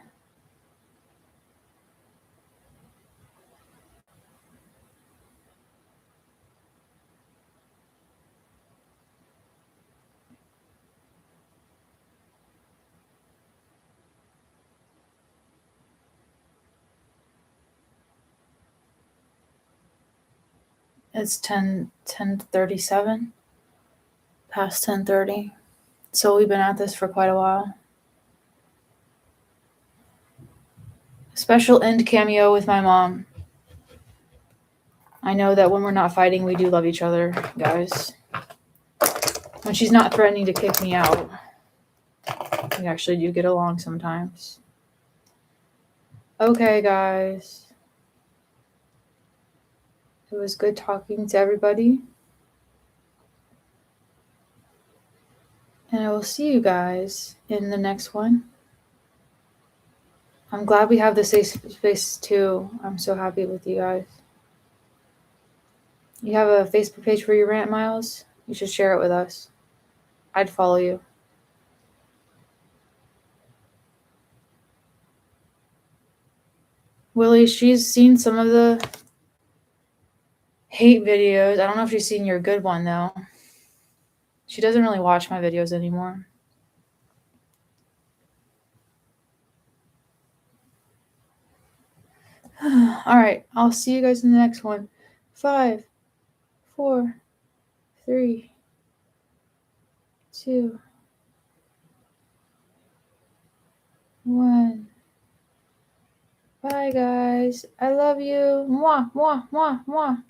It's 10:37, past 10:30. So we've been at this for quite a while. Special end cameo with my mom. I know that when we're not fighting, we do love each other, guys. When she's not threatening to kick me out, we actually do get along sometimes. Okay, guys. It was good talking to everybody. And I will see you guys in the next one. I'm glad we have the safe space too. I'm so happy with you guys. You have a Facebook page for your rant, Miles? You should share it with us. I'd follow you. Willie, she's seen some of the hate videos. I don't know if she's seen your good one, though. She doesn't really watch my videos anymore. All right. I'll see you guys in the next one. 5, 4, 3, 2. 2, 1. Bye, guys. I love you. Mwah, mwah, mwah, mwah.